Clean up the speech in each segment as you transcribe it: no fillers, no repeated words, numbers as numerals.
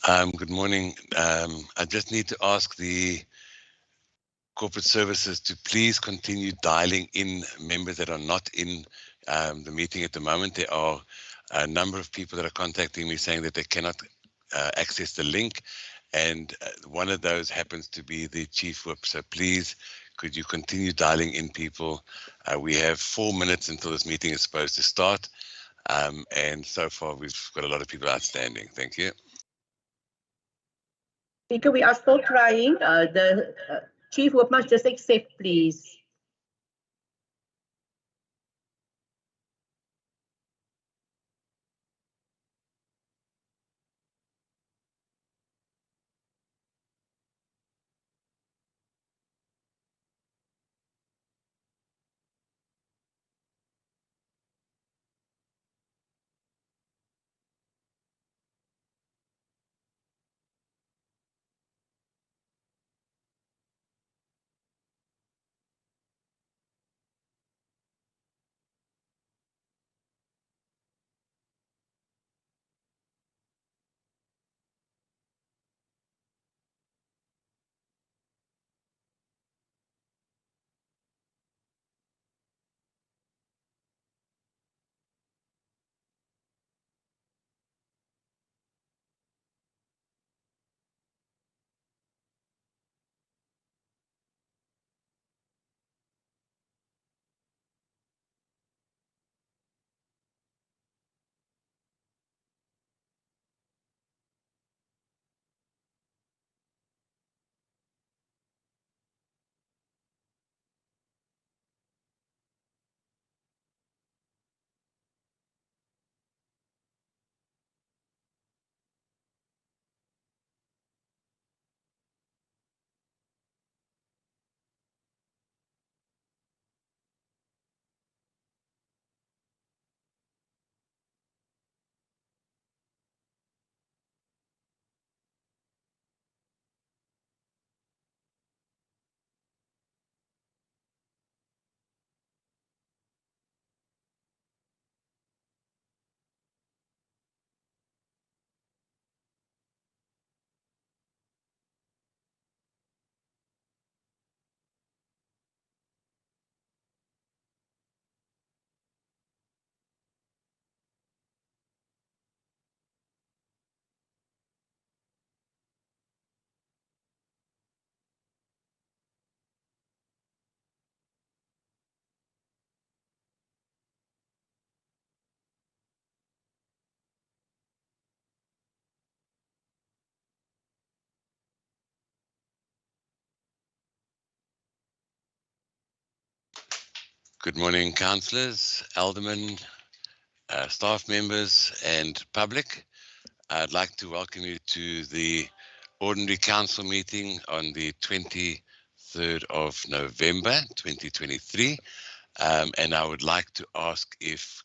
Good morning. I just need to ask the corporate services to please continue dialing in members that are not in the meeting at the moment. There are a number of people that are contacting me saying that they cannot access the link, and one of those happens to be the Chief Whip. So please, could you continue dialing in people? We have 4 minutes until this meeting is supposed to start, and so far we've got a lot of people outstanding. Thank you. Speaker, we are still trying. The Chief Whip must just accept, please. Good morning, councillors, aldermen, staff members and public. I'd like to welcome you to the Ordinary Council meeting on the 23rd of November 2023. And I would like to ask if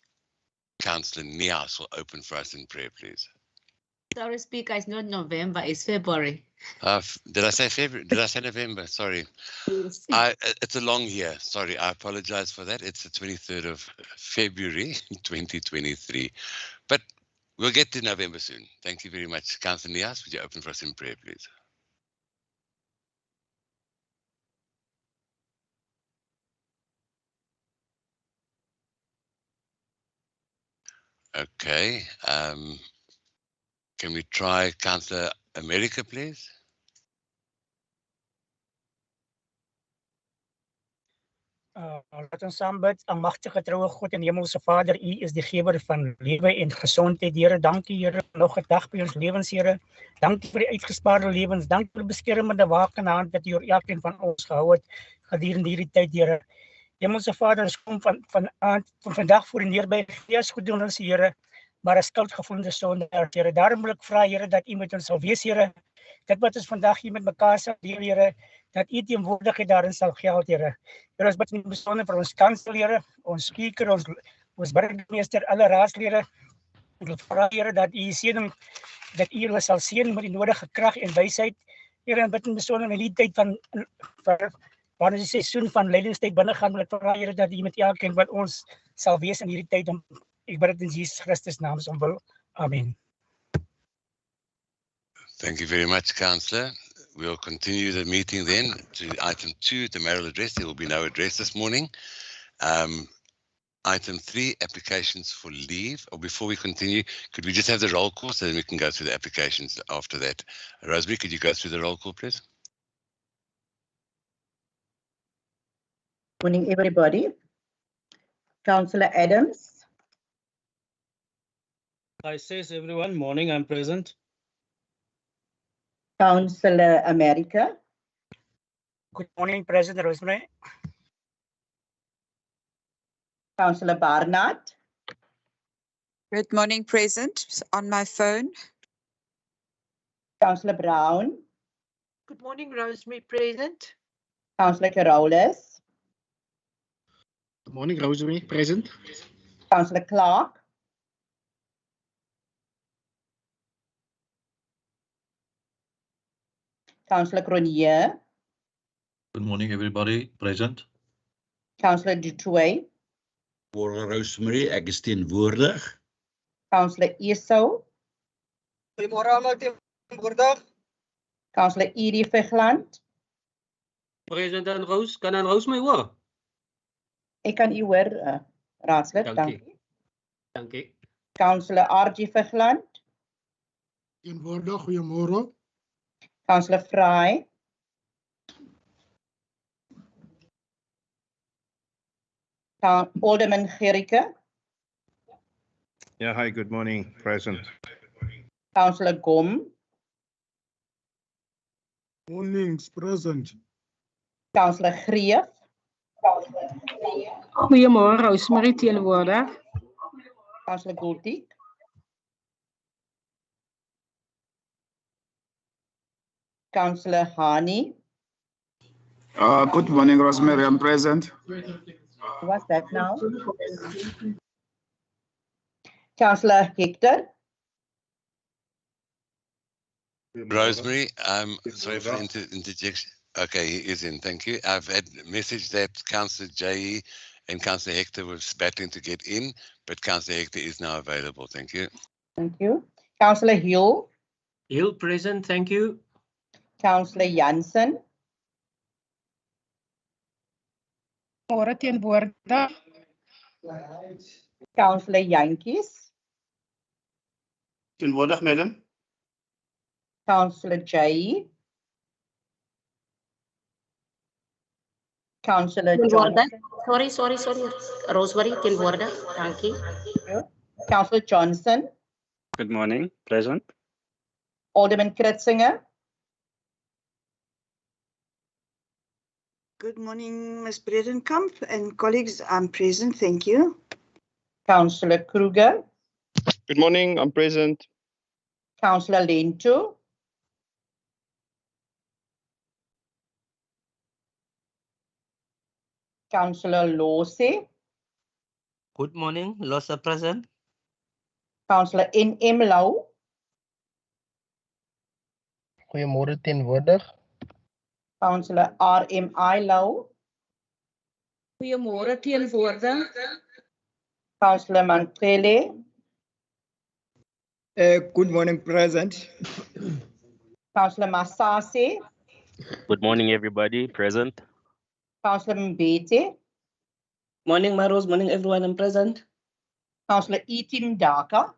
Councillor Nias will open for us in prayer, please. Sorry, Speaker, it's not November, it's February. Did I say February? Did I say November? Sorry. Yes. It's a long year. Sorry, I apologize for that. It's the 23rd of February 2023. But we'll get to November soon. Thank you very much. Councillor Nias, would you open for us in prayer, please? Okay. Can we try Councillor America, please? Laat ons saam bid. Almagtige troue God en Hemelse Vader, U is die gewer van lewe en gesondheid. Here, dankie Here nog 'n dag by ons lewens, Here. Dankie vir die uitgespaarde lewens. Dankie vir die beskermende wakende hand wat U oor elkeen van ons gehou het gedurende hierdie tyd, Here. Hemelse Vader, ons kom van vandag voor U neer by U as goeddoeners, Here, maar as skuldgevoelde sondaar, Here. Daarom wil ek vra, Here, dat U met ons sal wees, Here. Dit wat ons vandag hier met mekaar sal deel, Here, dat U teenwoordigheid daarin sal geld, Here. Here, ons bid in die besonder vir ons kansel, Here, ons speaker, ons burgemeester, alle raadslede. Ek wil vra, Here, dat U seëning, dat U hulle sal seën met die nodige krag en wysheid. Here, en bid in besonder in die tyd van wanneer die seisoen van lydingstyd binne gaan, wil ek vra, Here, dat U met elkeen wat ons sal wees in hierdie tyd. Ek bid dit in Jesus Christus naam, om wil. Amen. Thank you very much, Councillor. We'll continue the meeting then to item 2, the mayoral address. There will be no address this morning. Item 3, applications for leave. Or before we continue, could we just have the roll call so then we can go through the applications after that? Rosemary, could you go through the roll call, please? Morning, everybody. Councillor Adams, I says everyone, morning, I'm present. Councillor America, Good morning, President Rosemary. Councillor Barnard, Good morning, present on my phone. Councillor Brown, Good morning, Rosemary, present. Councillor Carolus, Good morning, Rosemary, present. Councillor Clark, Councillor Cronje, Good morning, everybody. Present. Councillor Dutoy, Morgen Rosemary, ek is teenwoordig. Councillor Esau, Goedemorgen allemaal teenwoordig. Councillor Edie Vigland. Present aan Roos. Kan aan Roos my hoor? Ik kan u hoor, raadslid. Dankie. Dankie. Dankie. Councillor RG Vigland, Teenwoordig, goeiemôre. Councillor Frey, Alderman Gericke, Yeah, hi, good morning, present. Councillor Gom, Mornings present. Councillor Greef, Goeiemôre, Rosemary teenwoordig. Councillor Gultik, Councillor Hani. Good morning, Rosemary. I'm present. What's that now? Councillor Hector, Rosemary, sorry for the interjection. Okay, he is in, thank you. I've had a message that Councillor J and Councillor Hector were battling to get in, but Councillor Hector is now available, thank you. thank you. Councillor Hill, Hill, present, thank you. Councillor Jansen, Môre teenwoordig. Councillor Jantjies, Teenwoordig, madam. Councillor J, Councillor Teenwoordig. Johnson, Sorry. Rosemary teenwoordig. Dankie. Councillor Johnson, Good morning, present. Alderman Kritzinger, Good morning, Ms. Bredenkamp and colleagues. I'm present. Thank you. Councillor Kruger, Good morning, I'm present. Councillor Lento, Councillor Lose, Good morning, Losa present. Councillor N.M. Lau, Goeiemôre teenwoordig. Councillor R.M.I. Lau, Goeiemôre teenwoordig. Councillor Manqele, Good morning, present. Councillor Masase, Good morning, everybody, present. Councillor Mbete, Morning, Maros, morning, everyone, I'm present. Councillor Etim Daka,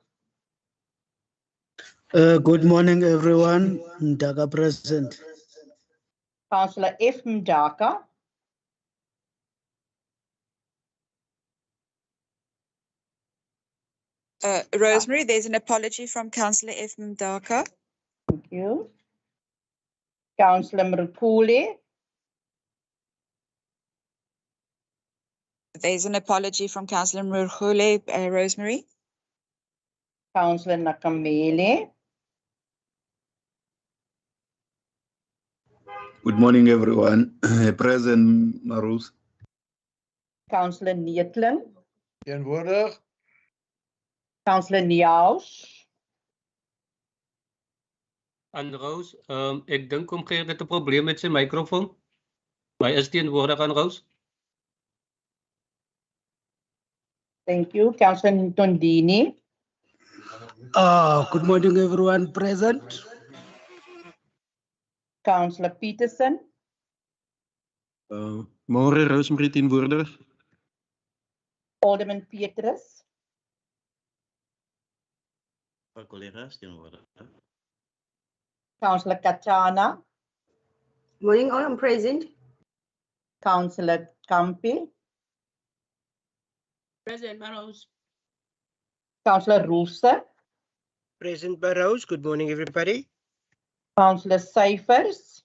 Good morning, everyone. Daga present. Councillor F. Mdaka, Rosemary, there's an apology from Councillor F. Mdaka. thank you. Councillor Mrukule, There's an apology from Councillor Murhule, Rosemary. Councillor Nakamele, Good morning, everyone. Present, Marus. Councillor Neethling, Teenwoordig. Councillor Niaus, Aan Roos, ek dink om keer dit 'n probleem met sy microfoon. Maar is teenwoordig aan Roos? thank you. Councillor Ntondini, Good morning, everyone present. Councillor Peterson, Môre Rosemary teenwoordig. Alderman Petrus, Collega's teenwoordig. Councillor Kachana, Morning, all. I'm present. Councillor Kampi, President Barrows. Councillor Rooster, Present Barrows. Good morning, everybody. Councillor Cyphers,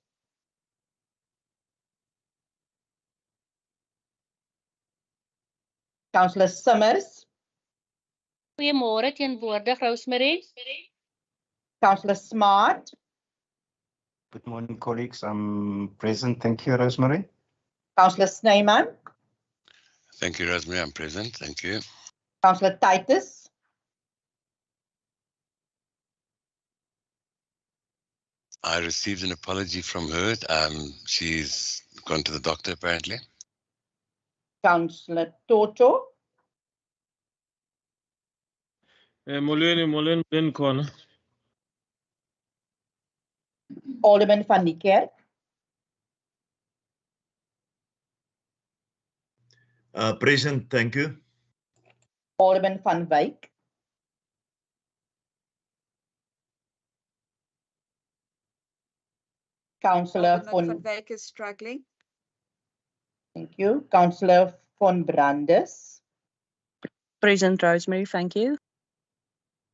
Councillor Summers, Goeiemôre teenwoordig Rosemary. Councillor Smart, Good morning, colleagues. I'm present. Thank you, Rosemary. Councillor Snyman, Thank you, Rosemary. I'm present. Thank you. Councillor Titus, I received an apology from her. She's gone to the doctor apparently. Councillor Toto, Molweni khona. Alderman van die Kerk, Present, thank you. Alderman van Wyk, Councillor Alderman von, van Wyk is struggling. thank you, Councillor von Brandes, Present Rosemary, thank you.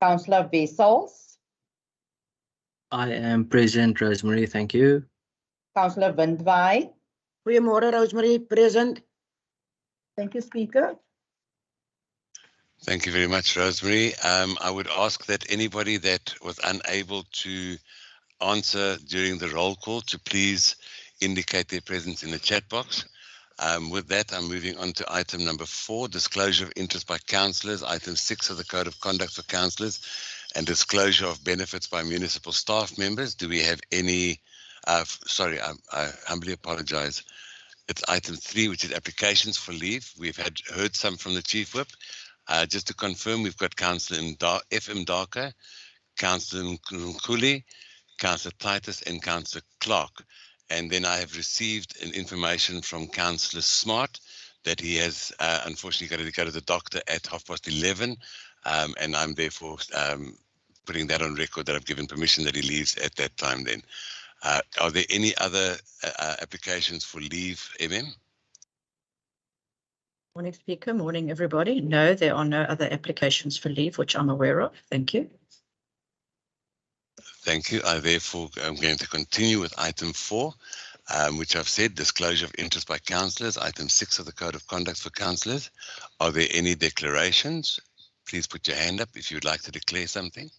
Councillor Wessels, I am present, Rosemary. Thank you. Councillor Windwaai. Goeiemôre, Rosemary. Present. Thank you, Speaker. Thank you very much, Rosemary. I would ask that anybody that was unable to answer during the roll call to please indicate their presence in the chat box. With that, I'm moving on to item number 4, disclosure of interest by councillors, item 6 of the Code of Conduct for Councillors, and disclosure of benefits by municipal staff members. Do we have any, sorry, I humbly apologize. It's item 3, which is applications for leave. We've heard some from the Chief Whip. Just to confirm, we've got Councillor FM Darker, Councillor Nkuli, Councillor Titus, and Councillor Clark. And then I have received an information from Councillor Smart that he has unfortunately got to go to the doctor at 11:30, and I'm therefore putting that on record that I've given permission that he leaves at that time then. Are there any other applications for leave, MM? Morning, Speaker. Morning, everybody. No, there are no other applications for leave, which I'm aware of. Thank you. Thank you. I therefore am going to continue with item 4, which I've said, disclosure of interest by councillors, item 6 of the Code of Conduct for Councillors. Are there any declarations? Please put your hand up if you would like to declare something.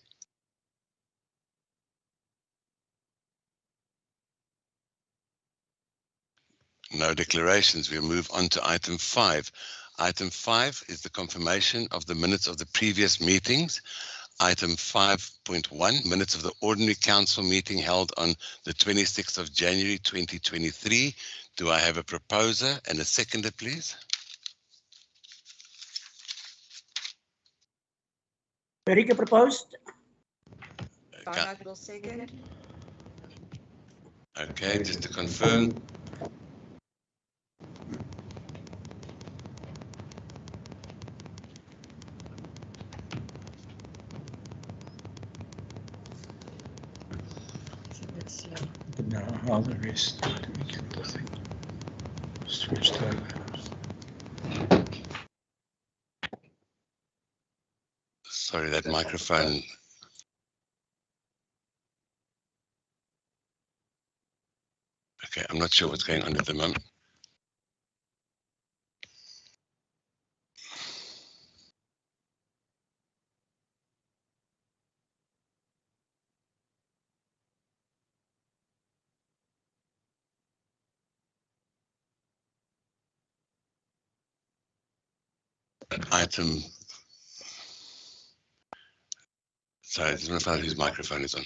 No declarations. We'll move on to item 5. Item 5 is the confirmation of the minutes of the previous meetings. Item 5.1, minutes of the ordinary council meeting held on the 26th of January 2023. Do I have a proposer and a seconder, please? Verike proposed. Barnard will second. Okay, just to confirm. No, all the rest. We can do the thing. Switch to Sorry, that microphone. Okay, I'm not sure what's going on at the moment. Item. Sorry, I just want to find out whose microphone is on.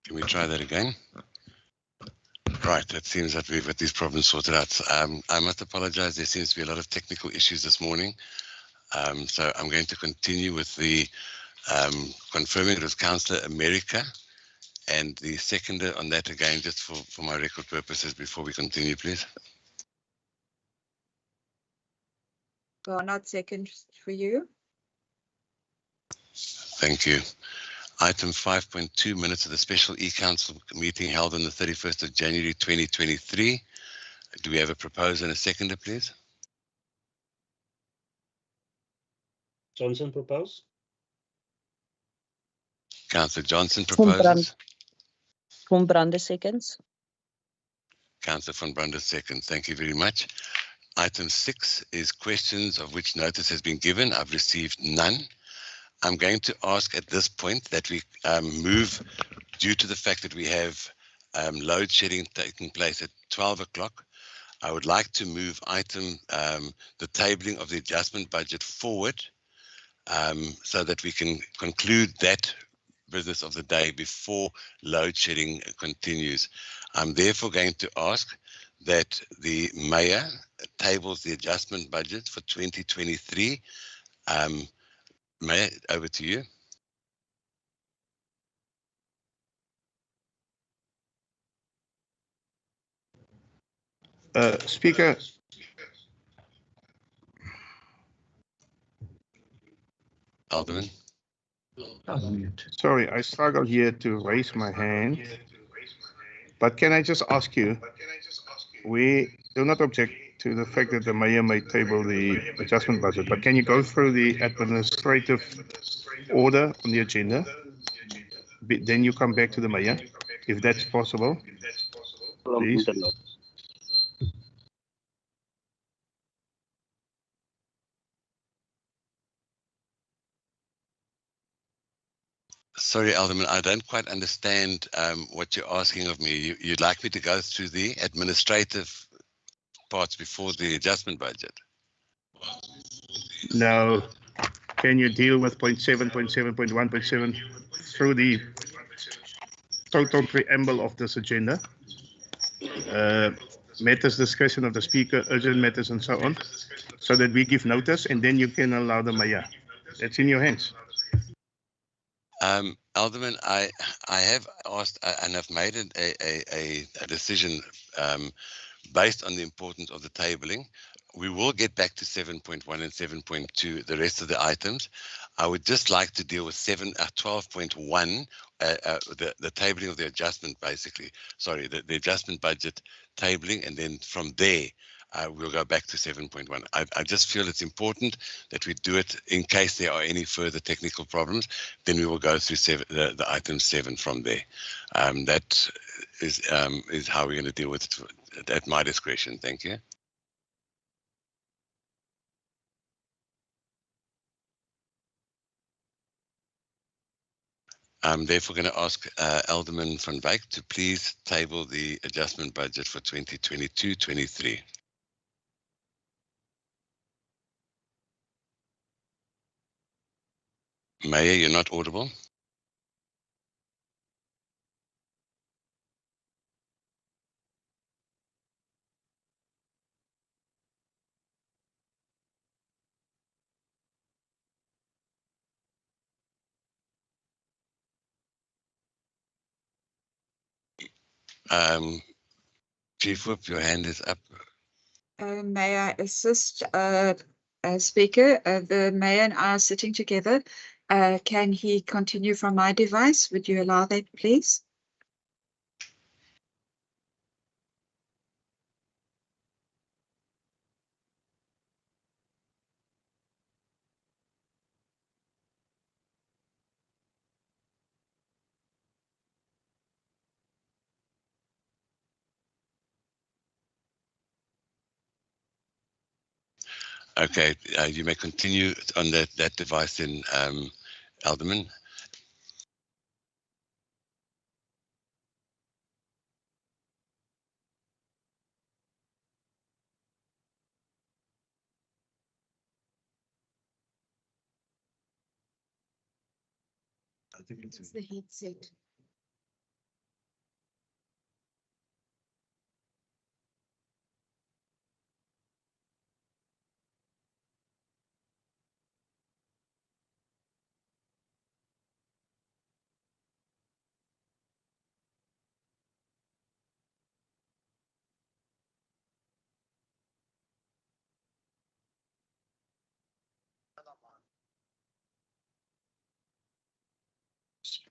Can we try that again? Right, it seems that we've got these problems sorted out. I must apologize, there seems to be a lot of technical issues this morning. So I'm going to continue with the confirming it was Councillor America, and the seconder on that again, just for my record purposes before we continue, please. Garnett, second for you. Thank you. Item 5.2, minutes of the special E-Council meeting held on the 31st of January 2023. Do we have a proposer and a seconder, please? Johnson propose. Councillor Johnson proposes. Von Brande seconds. Councillor von Brande seconds. Thank you very much. Item 6 is questions of which notice has been given. I've received none. I'm going to ask at this point that we move, due to the fact that we have load shedding taking place at 12 o'clock. I would like to move item, the tabling of the adjustment budget forward so that we can conclude that business of the day before load shedding continues. I'm therefore going to ask that the Mayor tables the adjustment budget for 2023. Mayor, over to you. Speaker. Alderman. Sorry, I struggle here to raise my hand. But can I just ask you, we do not object to the fact that the Mayor may table the adjustment budget, but can you go through the administrative order on the agenda? Then you come back to the Mayor, if that's possible, please. Sorry, Alderman, I don't quite understand what you're asking of me. You'd like me to go through the administrative parts before the adjustment budget? No. Can you deal with 0.7, 0.7, 0.1, 0.7 through the total preamble of this agenda? Matters discussion of the speaker, urgent matters and so on, so that we give notice and then you can allow the Mayor. It's in your hands. Alderman, I have asked and I've made a decision based on the importance of the tabling. We will get back to 7.1 and 7.2, the rest of the items. I would just like to deal with 12.1, the tabling of the adjustment, basically. Sorry, the adjustment budget tabling, and then from there, we'll go back to 7.1. I just feel it's important that we do it in case there are any further technical problems. Then we will go through the item 7 from there. That is how we're going to deal with it at my discretion. Thank you. I'm therefore going to ask Alderman van Wyk to please table the adjustment budget for 2022-23. Mayor, you're not audible. Chief Whip, your hand is up. May I assist, Speaker? The Mayor and I are sitting together. Can he continue from my device? Would you allow that, please? Okay, you may continue on that device then, Alderman. I think it's the headset.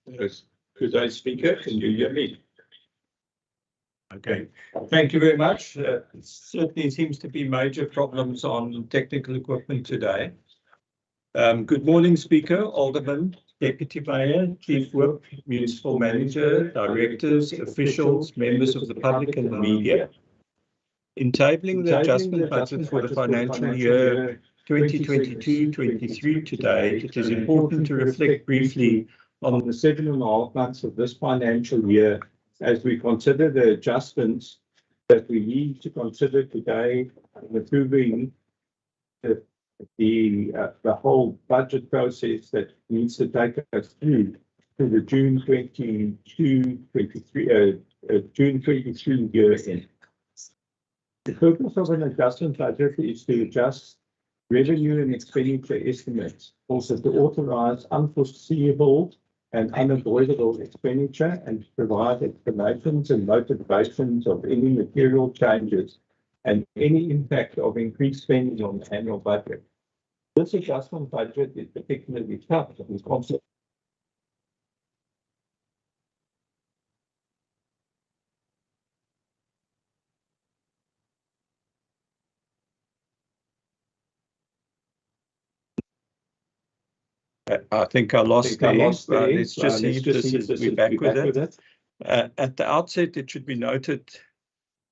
Yes. Good day, Speaker. Can you hear me? Okay. Thank you very much. Certainly seems to be major problems on technical equipment today. Good morning, Speaker, Alderman, Deputy Mayor, Chief Whip, Municipal Manager, Directors, officials, members of the public and the media. In tabling the adjustment budget for the financial year 2022-23 today, it is important to reflect briefly on the 7.5 months of this financial year as we consider the adjustments that we need to consider today in approving the whole budget process that needs to take us through to the June 23 year end. The purpose of an adjustment budget is to adjust revenue and expenditure estimates, also to authorize unforeseeable and unavoidable expenditure and to provide explanations and motivations of any material changes and any impact of increased spending on the annual budget. This adjustment budget is particularly tough and complex. I think I lost there. Let's just see if we're back with it. At the outset, it should be noted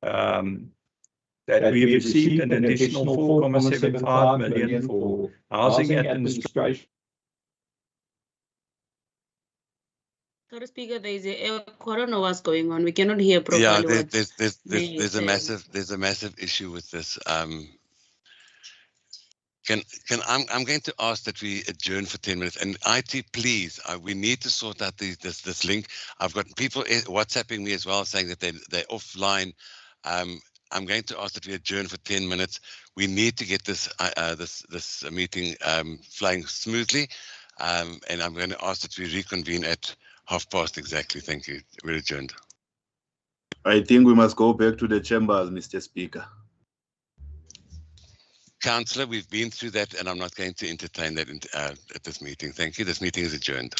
that we have received an additional 4.75 million for housing administration. Sorry, Speaker, there is a corona was going on. We cannot hear properly. Yeah, what there's a saying. massive issue with this. I'm going to ask that we adjourn for 10 minutes. And IT, please, we need to sort out this link. I've got people WhatsApping me as well saying that they're offline. I'm going to ask that we adjourn for 10 minutes. We need to get this this meeting flying smoothly. And I'm going to ask that we reconvene at past exactly. Thank you. We're adjourned. I think we must go back to the chambers, Mr. Speaker. Councillor, we've been through that, and I'm not going to entertain that at this meeting. Thank you. This meeting is adjourned.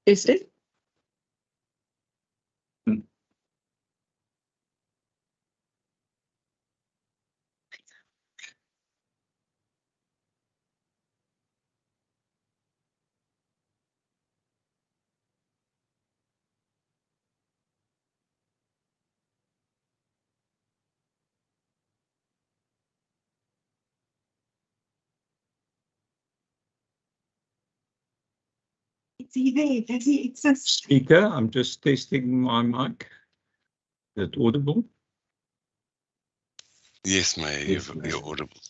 Is it? Speaker, I'm just testing my mic. Is it audible? Yes, Mayor, you're audible.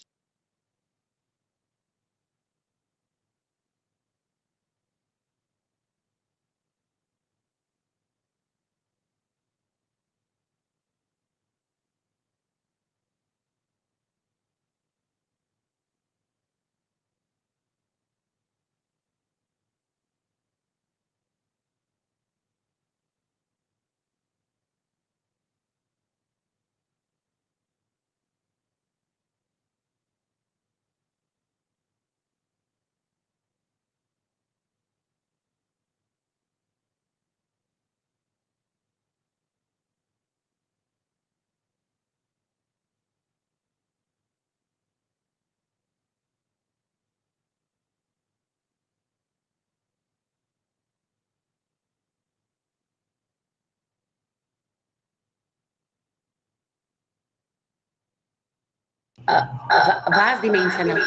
Waar is die mensen nou?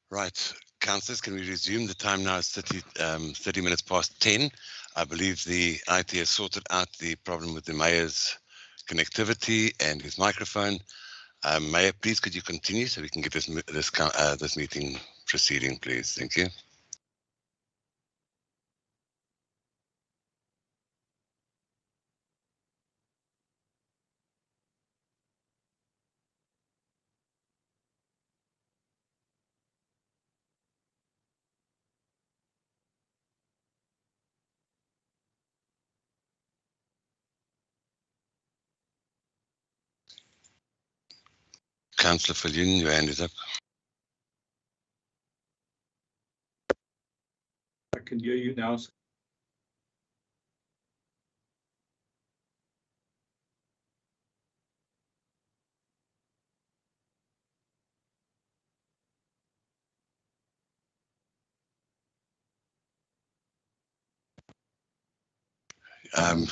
Right, councillors, can we resume? The time now is 30 minutes past 10. I believe the IT has sorted out the problem with the mayor's connectivity and his microphone. Mayor, please could you continue so we can get this meeting proceeding, please? Thank you. Councillor Viljoen, your hand is up. I can hear you now.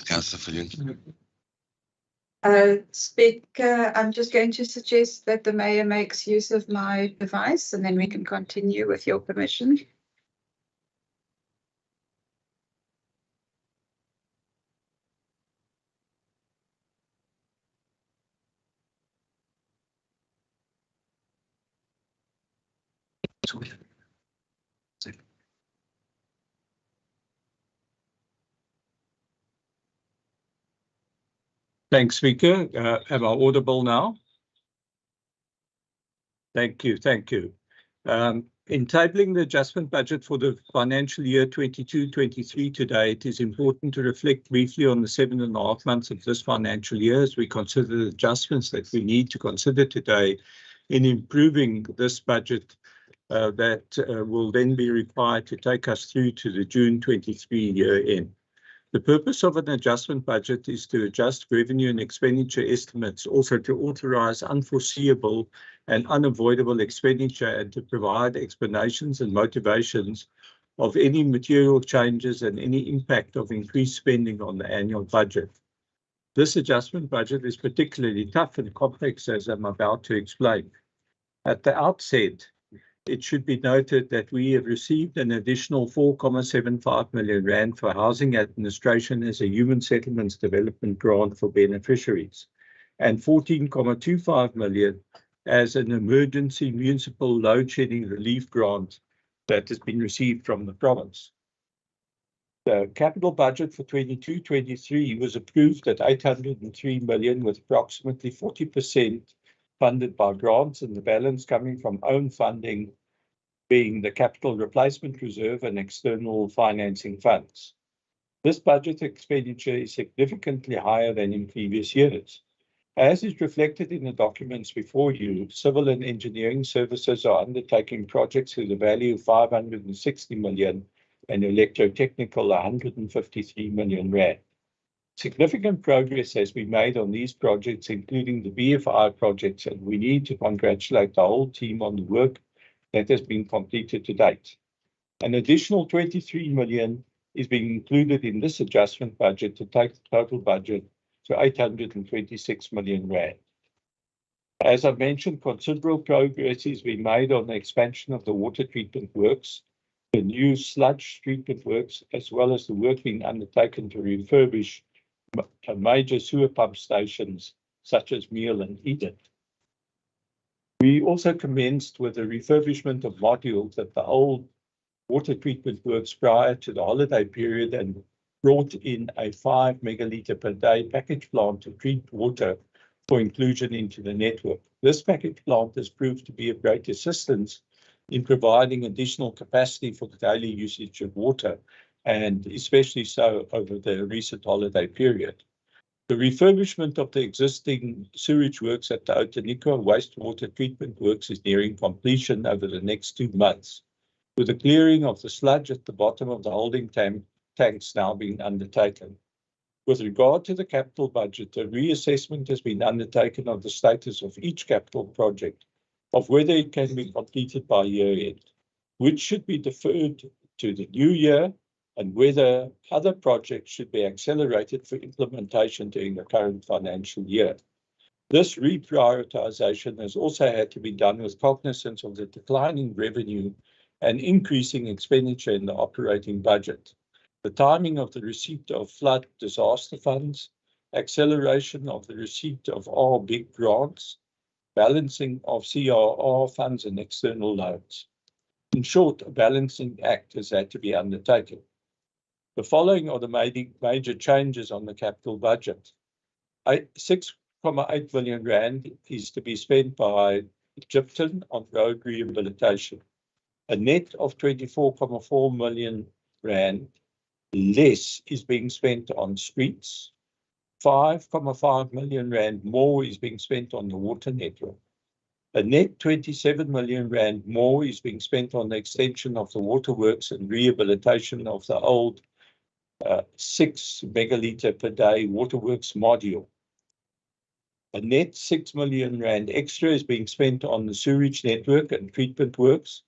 Councillor Viljoen. Speaker, I'm just going to suggest that the mayor makes use of my device and then we can continue with your permission. Thanks, Speaker. Am I audible now? Thank you. In tabling the adjustment budget for the financial year 22-23 today, it is important to reflect briefly on the 7.5 months of this financial year as we consider the adjustments that we need to consider today in improving this budget that will then be required to take us through to the June 23 year end. The purpose of an adjustment budget is to adjust revenue and expenditure estimates, also to authorize unforeseeable and unavoidable expenditure and to provide explanations and motivations of any material changes and any impact of increased spending on the annual budget. This adjustment budget is particularly tough and complex, as I'm about to explain. At the outset, it should be noted that we have received an additional 4.75 million rand for housing administration as a human settlements development grant for beneficiaries and 14.25 million as an emergency municipal load shedding relief grant that has been received from the province. The capital budget for 22-23 was approved at 803 million with approximately 40% funded by grants and the balance coming from own funding being the capital replacement reserve and external financing funds. This budget expenditure is significantly higher than in previous years. As is reflected in the documents before you, civil and engineering services are undertaking projects with a value of 560 million and electrotechnical 153 million rand. Significant progress has been made on these projects, including the BFI projects, and we need to congratulate the whole team on the work that has been completed to date. An additional 23 million is being included in this adjustment budget to take the total budget to 826 million rand. As I mentioned, considerable progress has been made on the expansion of the water treatment works, the new sludge treatment works, as well as the work being undertaken to refurbish major sewer pump stations such as Meal and Eden. We also commenced with the refurbishment of modules at the old water treatment works prior to the holiday period and brought in a 5 megalitre per day package plant to treat water for inclusion into the network. This package plant has proved to be of great assistance in providing additional capacity for the daily usage of water, and especially so over the recent holiday period. The refurbishment of the existing sewage works at the Outeniqua wastewater treatment works is nearing completion over the next 2 months, with the clearing of the sludge at the bottom of the holding tanks now being undertaken. With regard to the capital budget, a reassessment has been undertaken of the status of each capital project, of whether it can be completed by year end, which should be deferred to the new year, and whether other projects should be accelerated for implementation during the current financial year. This reprioritization has also had to be done with cognizance of the declining revenue and increasing expenditure in the operating budget. The timing of the receipt of flood disaster funds, acceleration of the receipt of RBIG grants, balancing of CRR funds and external loans. In short, a balancing act has had to be undertaken. The following are the major changes on the capital budget. 6.8 billion rand is to be spent by Gypton on road rehabilitation. A net of 24.4 million rand less is being spent on streets. 5.5 million rand more is being spent on the water network. A net 27 million rand more is being spent on the extension of the waterworks and rehabilitation of the old 6 megalitre per day waterworks module. A net 6 million rand extra is being spent on the sewage network and treatment works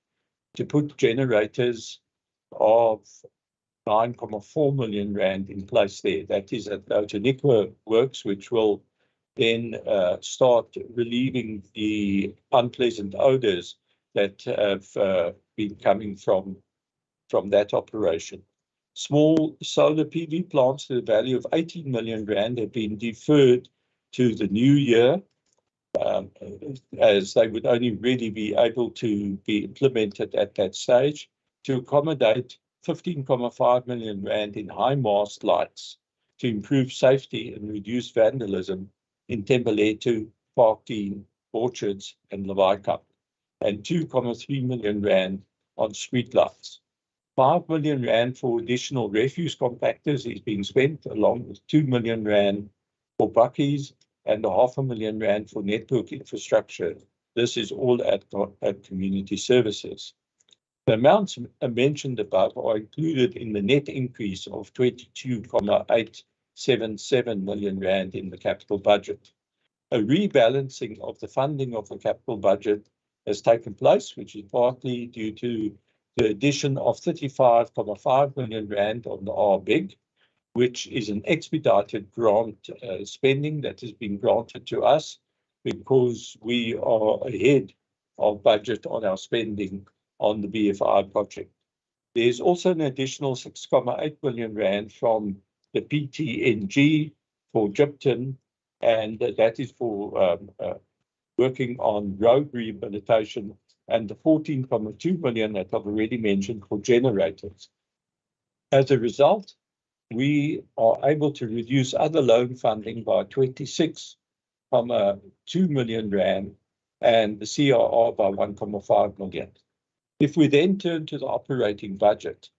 to put generators of 9.4 million rand in place there. That is at Outeniqua Works, which will then start relieving the unpleasant odors that have been coming from that operation. Small solar PV plants to the value of 18 million rand have been deferred to the new year, as they would only really be able to be implemented at that stage, to accommodate 15.5 million rand in high mast lights to improve safety and reduce vandalism in Thembalethu, Parkdean, Orchards and Lewaika, and 2.3 million rand on street lights. 5 million rand for additional refuse compactors is being spent, along with 2 million rand for buckies and 500,000 rand for network infrastructure. This is all at community services. The amounts mentioned above are included in the net increase of 22.877 million rand in the capital budget. A rebalancing of the funding of the capital budget has taken place, which is partly due to the addition of 35.5 million rand on the RBIG, which is an expedited grant spending that has been granted to us because we are ahead of budget on our spending on the BFI project. There's also an additional 6.8 billion rand from the PTNG for Gypton, and that is for working on road rehabilitation, and the 14.2 billion that I've already mentioned for generators. As a result, we are able to reduce other loan funding by 26.2 million rand and the CRR by 1.5 million. If we then turn to the operating budget,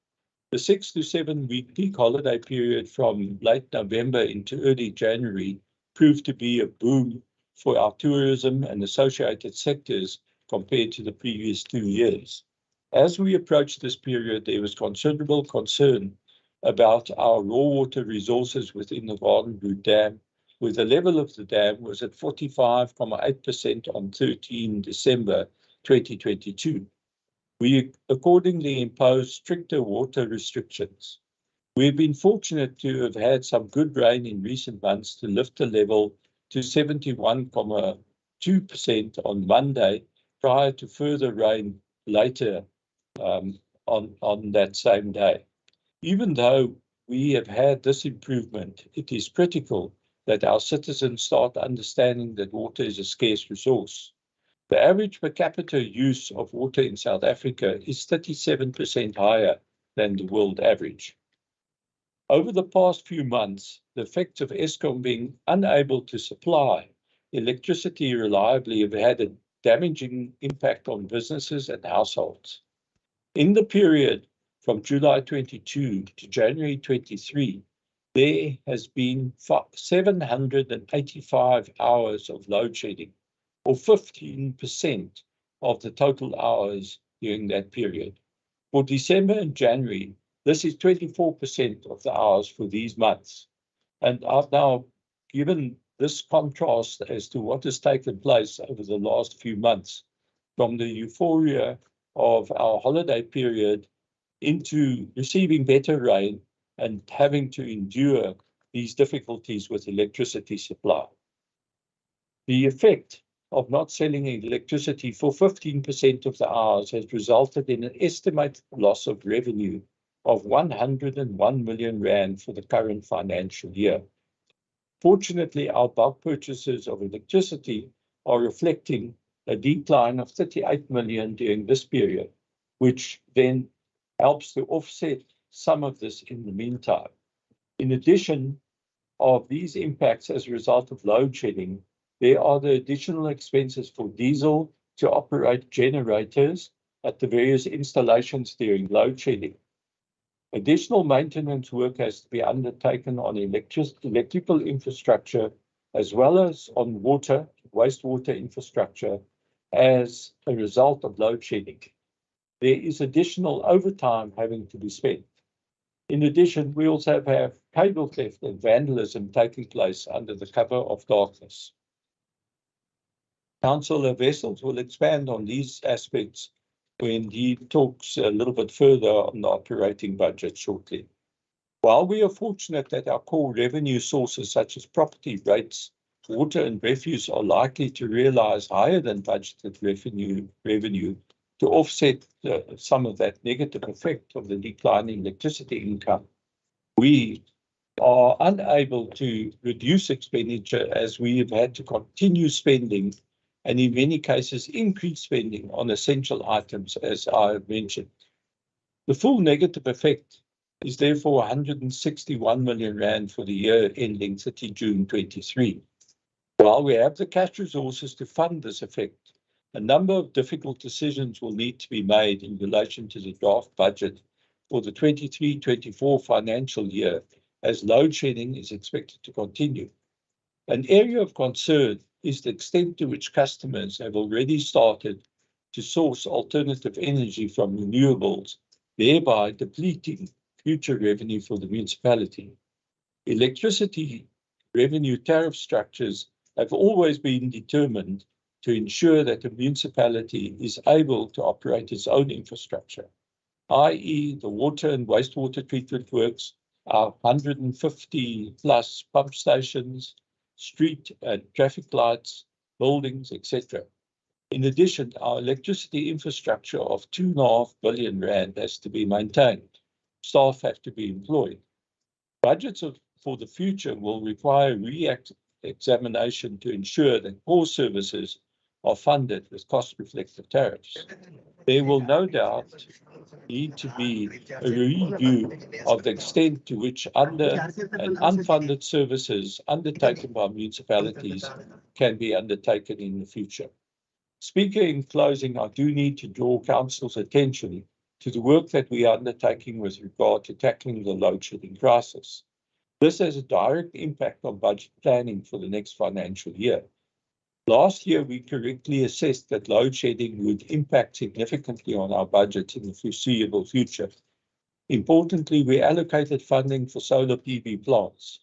the 6 to 7 week peak holiday period from late November into early January proved to be a boom for our tourism and associated sectors compared to the previous 2 years. As we approached this period, there was considerable concern about our raw water resources within the Waterberg Dam, where the level of the dam was at 45.8% on 13 December 2022. We accordingly imposed stricter water restrictions. We've been fortunate to have had some good rain in recent months to lift the level to 71.2% on Monday, prior to further rain later on that same day. Even though we have had this improvement, it is critical that our citizens start understanding that water is a scarce resource. The average per capita use of water in South Africa is 37% higher than the world average. Over the past few months, the effects of Eskom being unable to supply electricity reliably have had a damaging impact on businesses and households. In the period from July 22 to January 23, there has been 785 hours of load shedding, or 15% of the total hours during that period. For December and January, this is 24% of the hours for these months. And I've now given this contrast as to what has taken place over the last few months, from the euphoria of our holiday period into receiving better rain and having to endure these difficulties with electricity supply. The effect of not selling electricity for 15% of the hours has resulted in an estimated loss of revenue of 101 million rand for the current financial year. Fortunately, our bulk purchases of electricity are reflecting a decline of 38 million during this period, which then helps to offset some of this in the meantime. In addition of these impacts as a result of load shedding, there are the additional expenses for diesel to operate generators at the various installations during load shedding. Additional maintenance work has to be undertaken on electrical infrastructure as well as on wastewater infrastructure as a result of load shedding. There is additional overtime having to be spent. In addition, we also have cable theft and vandalism taking place under the cover of darkness. Councillor Wessels will expand on these aspects when he talks a little bit further on the operating budget shortly. While we are fortunate that our core revenue sources such as property rates, water and refuse are likely to realise higher than budgeted revenue to offset some of that negative effect of the declining electricity income, we are unable to reduce expenditure as we have had to continue spending and in many cases increase spending on essential items, as I have mentioned. The full negative effect is therefore 161 million rand for the year ending 30 June 23. While we have the cash resources to fund this effect, a number of difficult decisions will need to be made in relation to the draft budget for the 23-24 financial year, as load shedding is expected to continue. An area of concern is the extent to which customers have already started to source alternative energy from renewables, thereby depleting future revenue for the municipality. Electricity revenue tariff structures have always been determined to ensure that the municipality is able to operate its own infrastructure, i.e. the water and wastewater treatment works, our 150 plus pump stations, street and traffic lights, buildings, etc. In addition, our electricity infrastructure of 2.5 billion rand has to be maintained. Staff have to be employed. Budgets for the future will require re-examination to ensure that core services are funded with cost-reflective tariffs. There will no doubt need to be a review of the extent to which under and unfunded services undertaken by municipalities can be undertaken in the future. Speaking in closing, I do need to draw Council's attention to the work that we are undertaking with regard to tackling the load shedding crisis. This has a direct impact on budget planning for the next financial year. Last year, we correctly assessed that load shedding would impact significantly on our budget in the foreseeable future. Importantly, we allocated funding for solar PV plants.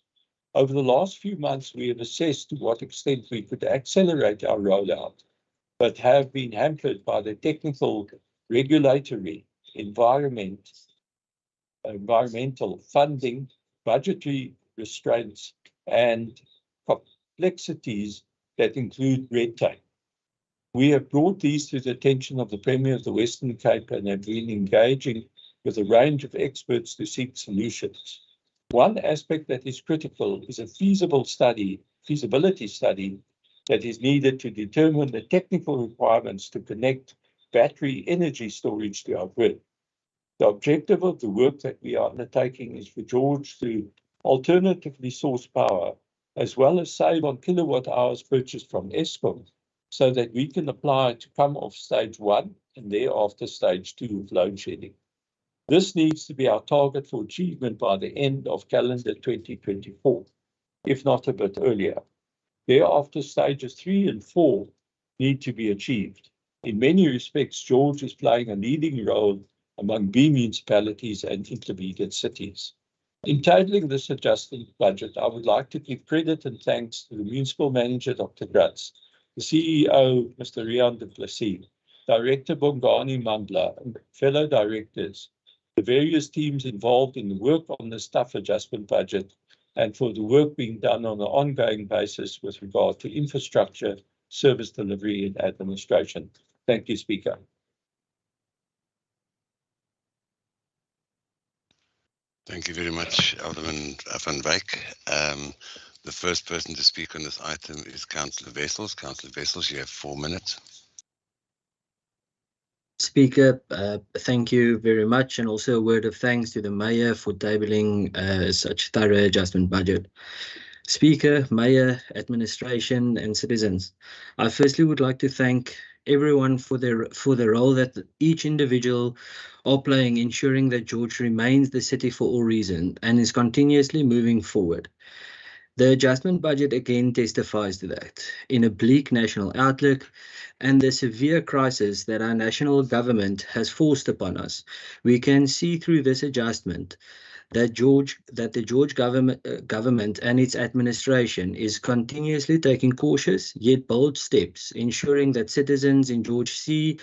Over the last few months, we have assessed to what extent we could accelerate our rollout, but have been hampered by the technical, regulatory, environmental funding, budgetary restraints, and complexities that include red tape. We have brought these to the attention of the Premier of the Western Cape and have been engaging with a range of experts to seek solutions. One aspect that is critical is a feasibility study that is needed to determine the technical requirements to connect battery energy storage to our grid. The objective of the work that we are undertaking is for George to alternatively source power as well as save on kilowatt hours purchased from Eskom, so that we can apply to come off stage 1 and thereafter stage 2 of load shedding. This needs to be our target for achievement by the end of calendar 2024, if not a bit earlier. Thereafter, stages 3 and 4 need to be achieved. In many respects, George is playing a leading role among B municipalities and intermediate cities. In tabling this adjusted budget, I would like to give credit and thanks to the Municipal Manager, Dr. Gratz, the CEO, Mr. Rian du Plessis, Director Bongani Mandla, and fellow directors, the various teams involved in the work on this tough adjustment budget, and for the work being done on an ongoing basis with regard to infrastructure, service delivery and administration. Thank you, Speaker. Thank you very much, Alderman van Wyk. The first person to speak on this item is Councillor Wessels. Councillor Wessels, you have 4 minutes. Speaker, thank you very much, and also a word of thanks to the Mayor for tabling such thorough adjustment budget. Speaker, Mayor, administration and citizens, I firstly would like to thank everyone for the role that each individual are playing, ensuring that George remains the city for all reasons and is continuously moving forward. The adjustment budget again testifies to that. In a bleak national outlook and the severe crisis that our national government has forced upon us, we can see through this adjustment that the George government and its administration is continuously taking cautious yet bold steps, ensuring that citizens in George see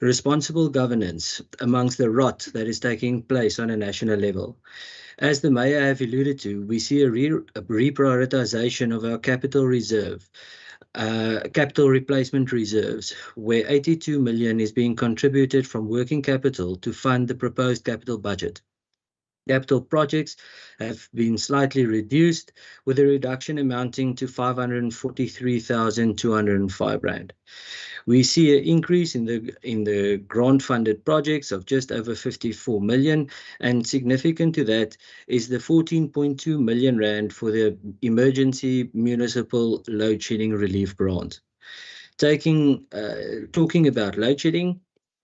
responsible governance amongst the rot that is taking place on a national level. As the Mayor have alluded to, we see a reprioritization of our capital replacement reserves, where 82 million is being contributed from working capital to fund the proposed capital budget. Capital projects have been slightly reduced, with a reduction amounting to 543,205 rand. We see an increase in the grant-funded projects of just over 54 million, and significant to that is the 14.2 million rand for the emergency municipal load shedding relief grant. Talking about load shedding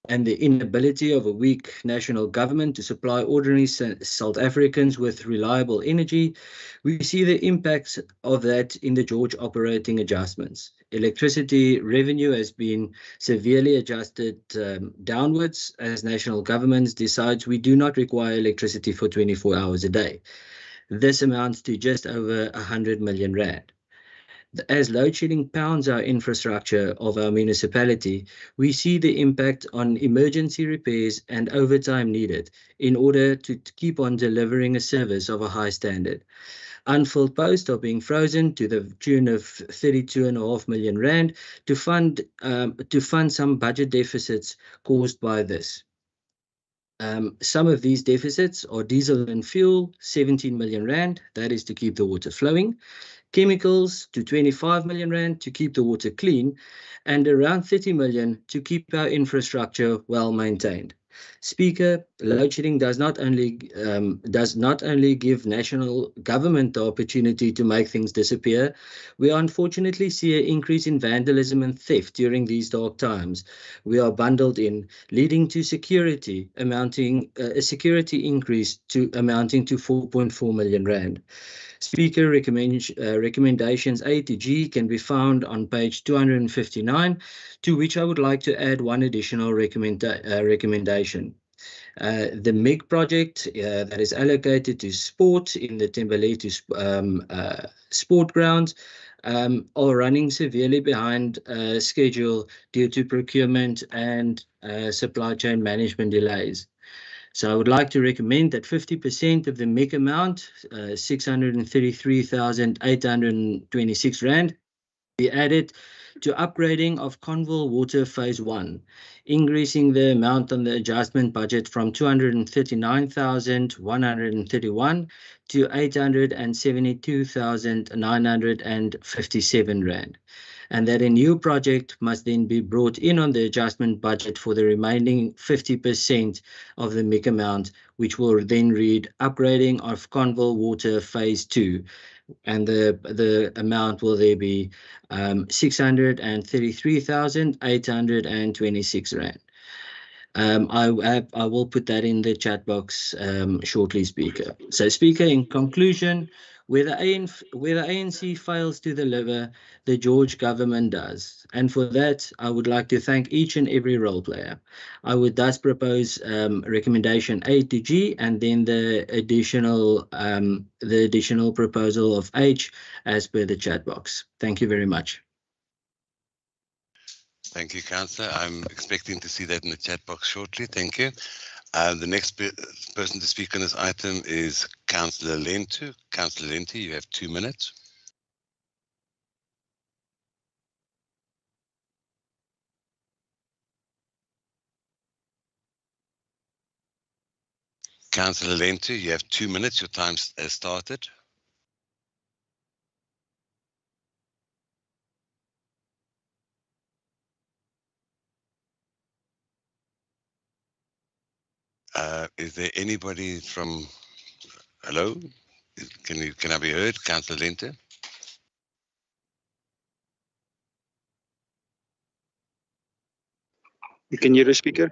and the inability of a weak national government to supply ordinary South Africans with reliable energy, we see the impacts of that in the George operating adjustments. Electricity revenue has been severely adjusted downwards as national governments decides we do not require electricity for 24 hours a day. This amounts to just over 100 million rand. As load shedding pounds our infrastructure of our municipality, we see the impact on emergency repairs and overtime needed in order to keep on delivering a service of a high standard. Unfilled posts are being frozen to the tune of 32.5 million rand to fund some budget deficits caused by this. Some of these deficits are diesel and fuel, 17 million rand, that is to keep the water flowing. Chemicals to 25 million rand to keep the water clean, and around 30 million to keep our infrastructure well maintained. Speaker, load shedding does not only give national government the opportunity to make things disappear, we unfortunately see an increase in vandalism and theft during these dark times. We are bundled in, leading to a security increase amounting to 4.4 million rand. Speaker, recommendations A to G can be found on page 259, to which I would like to add one additional recommendation. The MIG project that is allocated to sport in the Thembalethu sport grounds are running severely behind schedule due to procurement and supply chain management delays. So I would like to recommend that 50% of the MIG amount, 633,826 rand, be added to upgrading of Conville Water Phase 1, increasing the amount on the adjustment budget from 239,131 to 872,957 rand. And that a new project must then be brought in on the adjustment budget for the remaining 50% of the MIG amount, which will then read upgrading of Conville Water Phase 2. And the amount will there be 633,826 rand. I will put that in the chat box shortly, Speaker. So, Speaker, in conclusion, where the ANC fails to deliver, the George government does. And for that, I would like to thank each and every role player. I would thus propose recommendation A to G, and then the additional proposal of H as per the chat box. Thank you very much. Thank you, Councillor. I'm expecting to see that in the chat box shortly. Thank you. The next person to speak on this item is Councillor Lentu. Councillor Lentu, you have 2 minutes. Councillor Lentu, you have 2 minutes. Your time has started. Is there anybody from? Hello? Can I be heard, Councillor Lentu? Can you hear the speaker?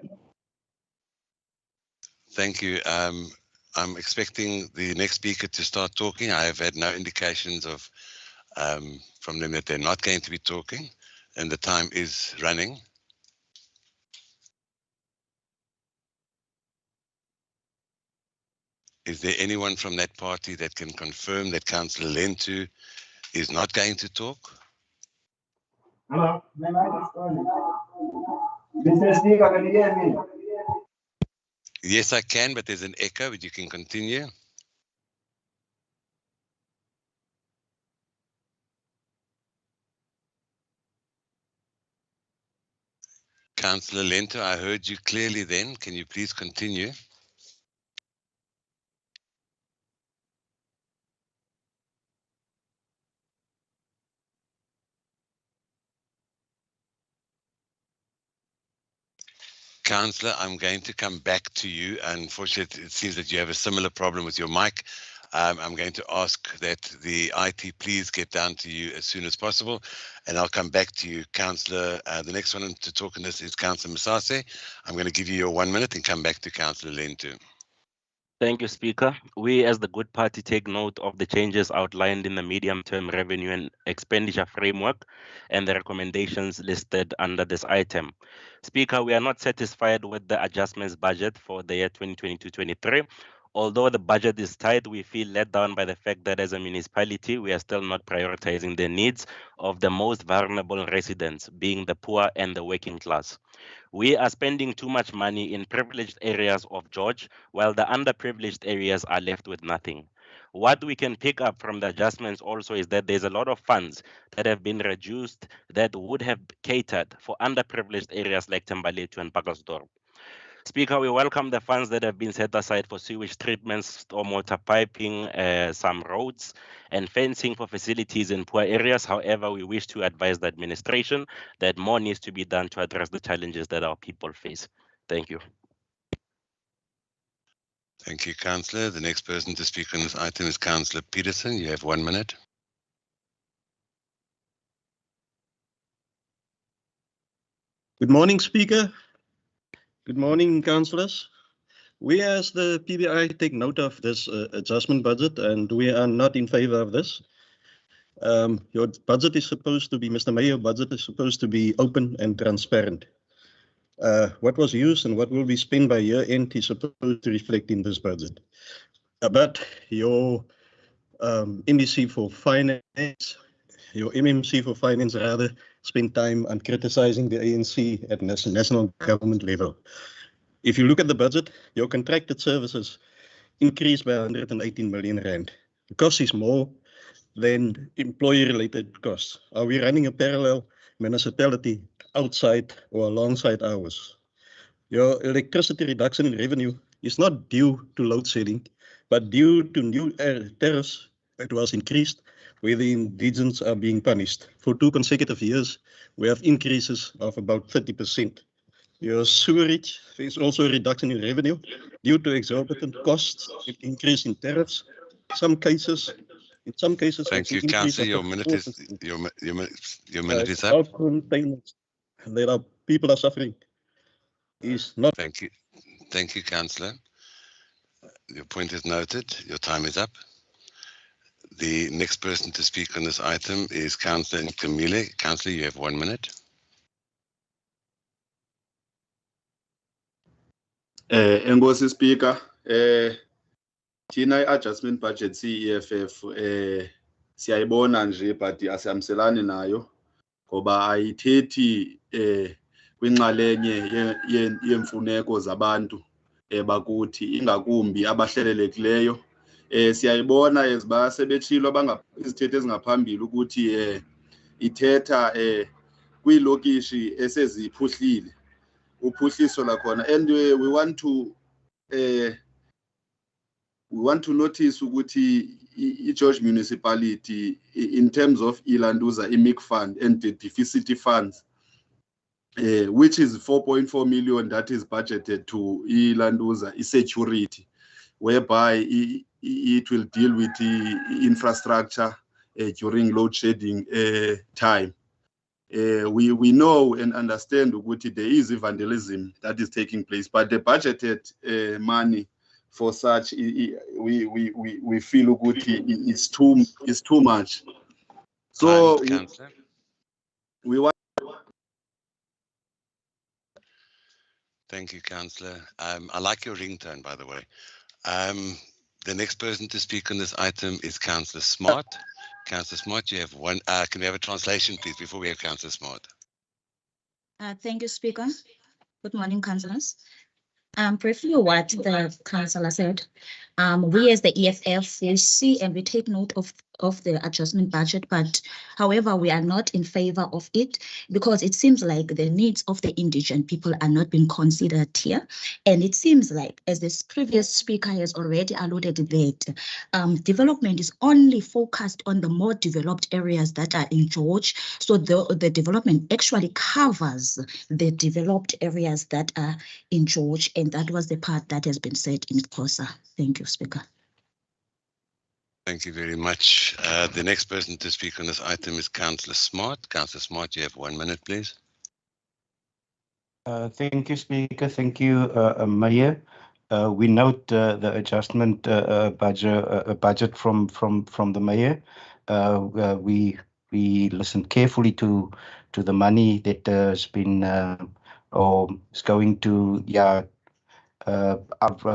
Thank you. I'm expecting the next speaker to start talking. I have had no indications of from them that they're not going to be talking, and the time is running. Is there anyone from that party that can confirm that Councillor Lentu is not going to talk? Hello. Mr. Speaker, can you hear me? Yes, I can, but there's an echo, but you can continue. Councillor Lentu, I heard you clearly then. Can you please continue? Councillor, I'm going to come back to you. Unfortunately, it seems that you have a similar problem with your mic. I'm going to ask that the IT please get down to you as soon as possible, and I'll come back to you, Councillor. The next one to talk on this is Councillor Masase. I'm going to give you your 1 minute and come back to Councillor Lentu. Thank you, Speaker. We as the Good Party take note of the changes outlined in the medium-term revenue and expenditure framework and the recommendations listed under this item. Speaker, we are not satisfied with the adjustments budget for the year 2022-23. Although the budget is tight, we feel let down by the fact that as a municipality, we are still not prioritizing the needs of the most vulnerable residents, being the poor and the working class. We are spending too much money in privileged areas of George, while the underprivileged areas are left with nothing. What we can pick up from the adjustments also is that there's a lot of funds that have been reduced that would have catered for underprivileged areas like Thembalethu and Pacaltsdorp. Speaker, we welcome the funds that have been set aside for sewage treatments, stormwater piping, some roads, and fencing for facilities in poor areas. However, we wish to advise the administration that more needs to be done to address the challenges that our people face. Thank you. Thank you, Councillor. The next person to speak on this item is Councillor Peterson. You have 1 minute. Good morning, Speaker. Good morning, councillors. We as the PBI take note of this adjustment budget, and we are not in favor of this. Your budget is supposed to be, Mr. Mayor, your budget is supposed to be open and transparent. What was used and what will be spent by year end is supposed to reflect in this budget. But your MMC for finance rather spend time on criticizing the ANC at national government level. If you look at the budget, your contracted services increased by 118 million rand. The cost is more than employee-related costs. Are we running a parallel municipality outside or alongside ours? Your electricity reduction in revenue is not due to load shedding, but due to new tariffs that was increased where the indigents are being punished. For 2 consecutive years, we have increases of about 30%. Your sewerage is also a reduction in revenue due to exorbitant costs, increase in tariffs. In some cases. Thank you, Councillor. Your minute is up. There are people are suffering. Is not. Thank you, Councillor. Your point is noted. Your time is up. The next person to speak on this item is Councillor Nkamile. Councillor, you have 1 minute. Enkosi Speaker, thina adjustment budget CEFF siyayibona nje but asihamselani nayo ngoba ayithethi kwinxalenye yemfuneko zabantu bakuthi ingakumbi abahlelelekileyo. Siyayibona sebetshilo izithethe ezingaphambili ukuthi ithetha kwiilokishi eseziphuhlile uphuhliso lakhona, and we want to notice ukuthi iGeorge municipality in terms of ilanduza imic fund and the deficit funds, which is 4.4 million that is budgeted to ilanduza security, whereby it will deal with the infrastructure during load shedding time. We know and understand that there is vandalism that is taking place, but the budgeted money for such, we feel good is too much. So we want. Thank you, Councillor. I like your ringtone, by the way. The next person to speak on this item is Councillor Smart. Councillor Smart, you have one. Can we have a translation, please, before we have Councillor Smart? Thank you, Speaker. Good morning, councillors. Briefly, what the councillor said, we as the EFF, we see and we take note of the adjustment budget, but however, we are not in favor of it because it seems like the needs of the indigent people are not being considered here. And it seems like, as this previous speaker has already alluded that development is only focused on the more developed areas that are in George. So the development actually covers the developed areas that are in George. And that was the part that has been said in Xhosa. Thank you, Speaker. Thank you very much. The next person to speak on this item is Councillor Smart. Councillor Smart, you have 1 minute, please. Thank you, Speaker. Thank you, Mayor. We note the adjustment budget from the Mayor. We listened carefully to the money that has been or is going to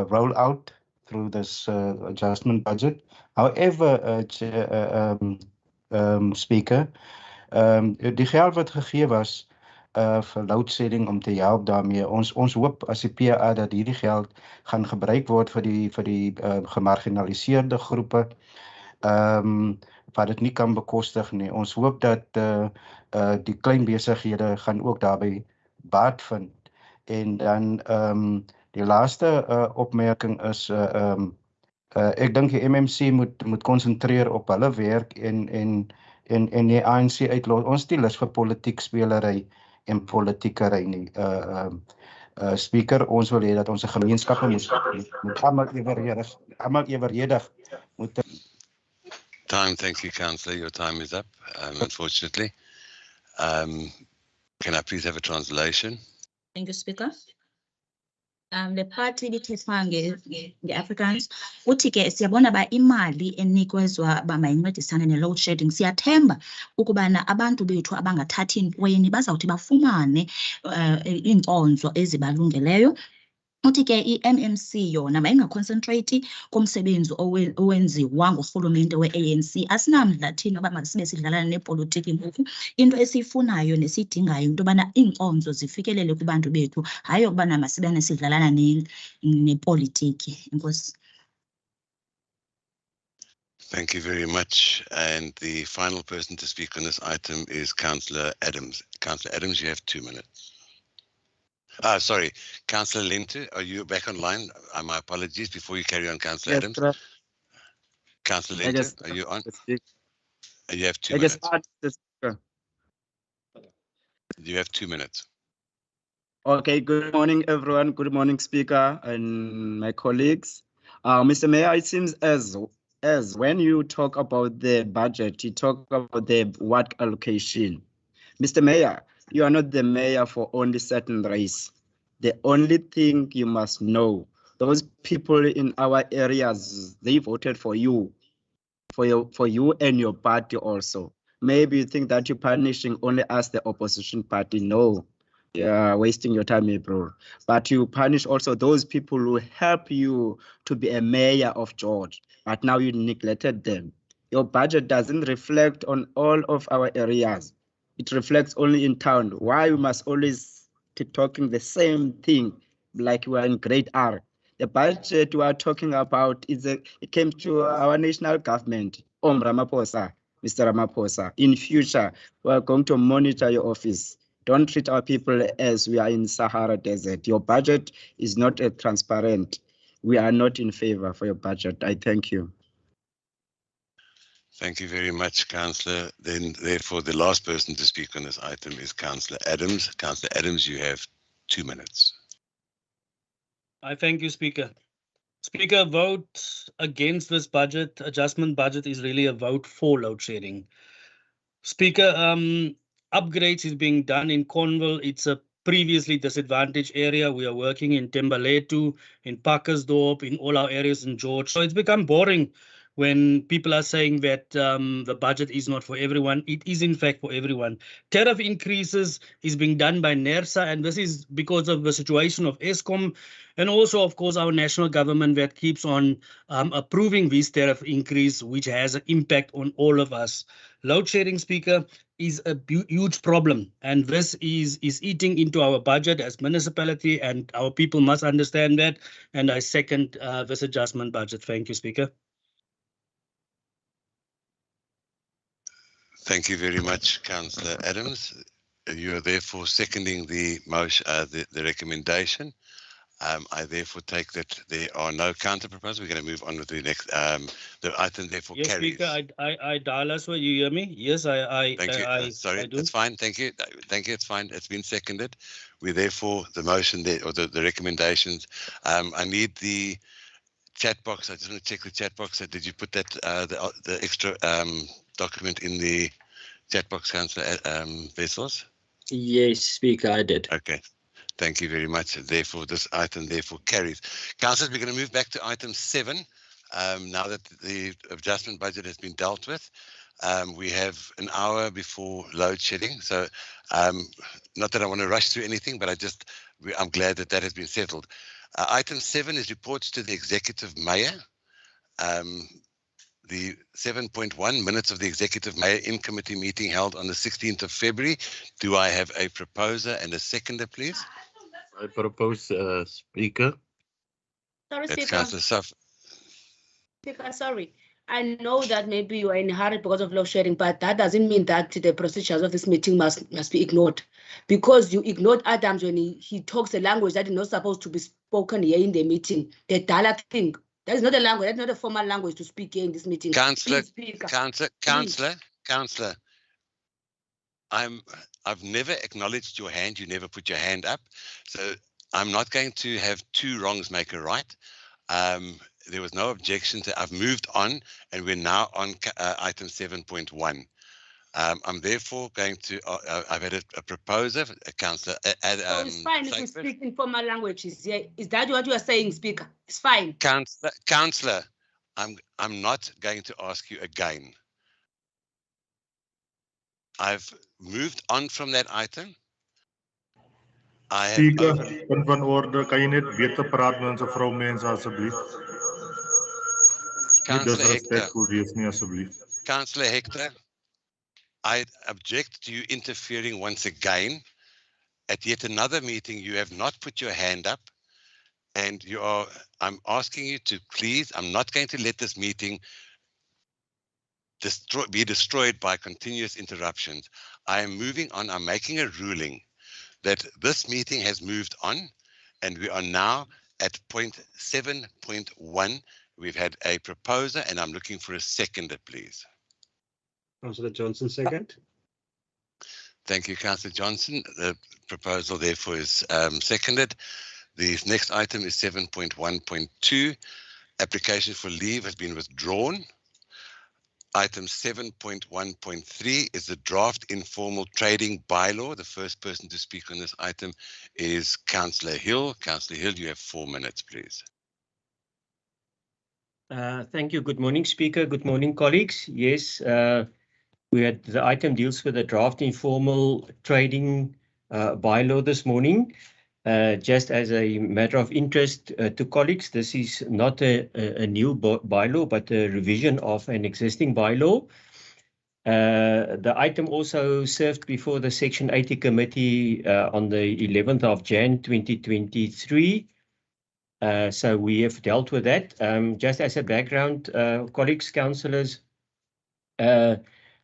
roll out through this adjustment budget. However, Speaker, die geld wat gegee was vir load shedding om te help daarmee. Ons hoop as die PA dat hierdie geld gaan gebruik word vir die gemarginaliseerde groepe wat dit nie kan bekostig nie. Ons hoop dat die klein besighede gaan ook daarbey baat vind. En dan die laaste opmerking is ek dink die MMC moet konsentreer op hulle werk en die ANC uitlos. Ons die lus vir politiek spelery en politiekery nie. Speaker, ons wil hê dat ons gemeenskappe moet almal evenredig moet. Time, thank you, Councillor. Your time is up, unfortunately. Can I please have a translation? Thank you, Speaker. The party lithetha nge-Afrikaans uthi ke siyabona ba imali enikezwa bamayincedisana ne-load shedding, siyathemba ukubana abantu bethu abangathathi ntweni bazawuthi bafumane iinkonzo ezibalungeleyo. Uthi ke i-MMC yona mayingaconcentrate kumsebenzi owenziwa ngurhulumente we-ANC. Asinamdla thina uba masibe sidlalana nepolitiki ngoku. Into esiyifunayo nesiyidingayo into yobana iinkonzo zifikelele kubantu bethu, hayi ukubana masibane sidlalana nepolitiki. Enkosi. Thank you very much. And the final person to speak on this item is Councillor Adams. Councillor Adams, you have 2 minutes. Sorry, Councillor Lintu, are you back online? My apologies. Before you carry on, Councillor Adams. Councillor Lintu, are you on? You have 2 minutes. You have 2 minutes. Okay, good morning, everyone. Good morning, Speaker and my colleagues. Mr. Mayor, it seems as when you talk about the budget, you talk about the work allocation. Mr. Mayor, you are not the mayor for only certain race. The only thing you must know, those people in our areas, they voted for you, for you and your party also. Maybe you think that you're punishing only us, the opposition party. No, you're wasting your time, bro. But you punish also those people who help you to be a mayor of George, but now you neglected them. Your budget doesn't reflect on all of our areas. It reflects only in town. Why we must always keep talking the same thing like we are in grade R? The budget we are talking about it came to our national government, Mr. Ramaphosa. In future, we are going to monitor your office. Don't treat our people as we are in Sahara Desert. Your budget is not transparent. We are not in favor for your budget. I thank you. Thank you very much, Councillor. Then, therefore, the last person to speak on this item is Councillor Adams. Councillor Adams, you have 2 minutes. I thank you, Speaker. Speaker, vote against this budget, adjustment budget, is really a vote for load shedding. Speaker, upgrades is being done in Cornwall. It's a previously disadvantaged area. We are working in Thembalethu, in Parkersdorp, in all our areas in George. So it's become boring when people are saying that the budget is not for everyone. It is in fact for everyone. Tariff increases is being done by NERSA, and this is because of the situation of Eskom, and also, of course, our national government that keeps on approving this tariff increase, which has an impact on all of us. Load shedding, Speaker, is a huge problem, and this is eating into our budget as municipality, and our people must understand that, and I second this adjustment budget. Thank you, Speaker. Thank you very much, Councillor Adams. You are therefore seconding the motion, the recommendation. I therefore take that there are no counter proposals. We're going to move on with the next. The item therefore Yes, carries. Speaker, I dial as well. You hear me? Yes, I Thank you. Sorry, I do. that's fine. Thank you. Thank you. It's fine. It's been seconded. We therefore the motion there, or the recommendations. I need the chat box. I just want to check the chat box. Did you put that the extra document in the chat box, Councillor Wessels? Yes, Speaker, I did. Okay. Thank you very much. Therefore, this item therefore carries. Councillors, we're going to move back to item 7. Now that the adjustment budget has been dealt with, we have an hour before load shedding. So, not that I want to rush through anything, but I'm glad that that has been settled. Item 7 is reports to the Executive Mayor. The 7.1 minutes of the Executive Mayor in committee meeting held on the 16th of February. Do I have a proposer and a seconder, please? I propose Speaker. Sorry, That's Speaker. Councillor Saf. Speaker, sorry. I know that maybe you are in a hurry because of load shedding, but that doesn't mean that the procedures of this meeting must be ignored. Because you ignored Adams when he talks a language that is not supposed to be spoken here in the meeting. The Dala thing. That is not a language. That's not a formal language to speak here in this meeting. Councillor, Please, Councillor, I've never acknowledged your hand. You never put your hand up. So I'm not going to have two wrongs make a right. There was no objection to. I've moved on, and we're now on item 7.1. I'm therefore going to. I've had a proposer, a councillor. so it's fine if we speak in formal languages. Yeah, is that what you are saying, Speaker? It's fine. Councillor, I'm not going to ask you again. I've moved on from that item. I have. Speaker, punt van orde, kan jy net beter praat met ons vroumense asseblief? Councillor Hector. Asseblief. Councillor Hector, I object to you interfering once again. At yet another meeting, you have not put your hand up, and I'm asking you to please, I'm not going to let this meeting be destroyed by continuous interruptions. I am moving on. I'm making a ruling that this meeting has moved on, and we are now at point 7.1. We've had a proposer, and I'm looking for a seconder, please. Councillor Johnson, second. Thank you, Councillor Johnson. The proposal, therefore, is seconded. The next item is 7.1.2. Application for leave has been withdrawn. Item 7.1.3 is the draft informal trading bylaw. The first person to speak on this item is Councillor Hill. Councillor Hill, you have 4 minutes, please. Thank you. Good morning, Speaker. Good morning, colleagues. Yes, the item deals with the draft informal trading bylaw this morning. Just as a matter of interest to colleagues, this is not a new bylaw, but a revision of an existing bylaw. The item also served before the Section 80 Committee on the 11th of Jan 2023. So we have dealt with that. Just as a background, colleagues, councillors,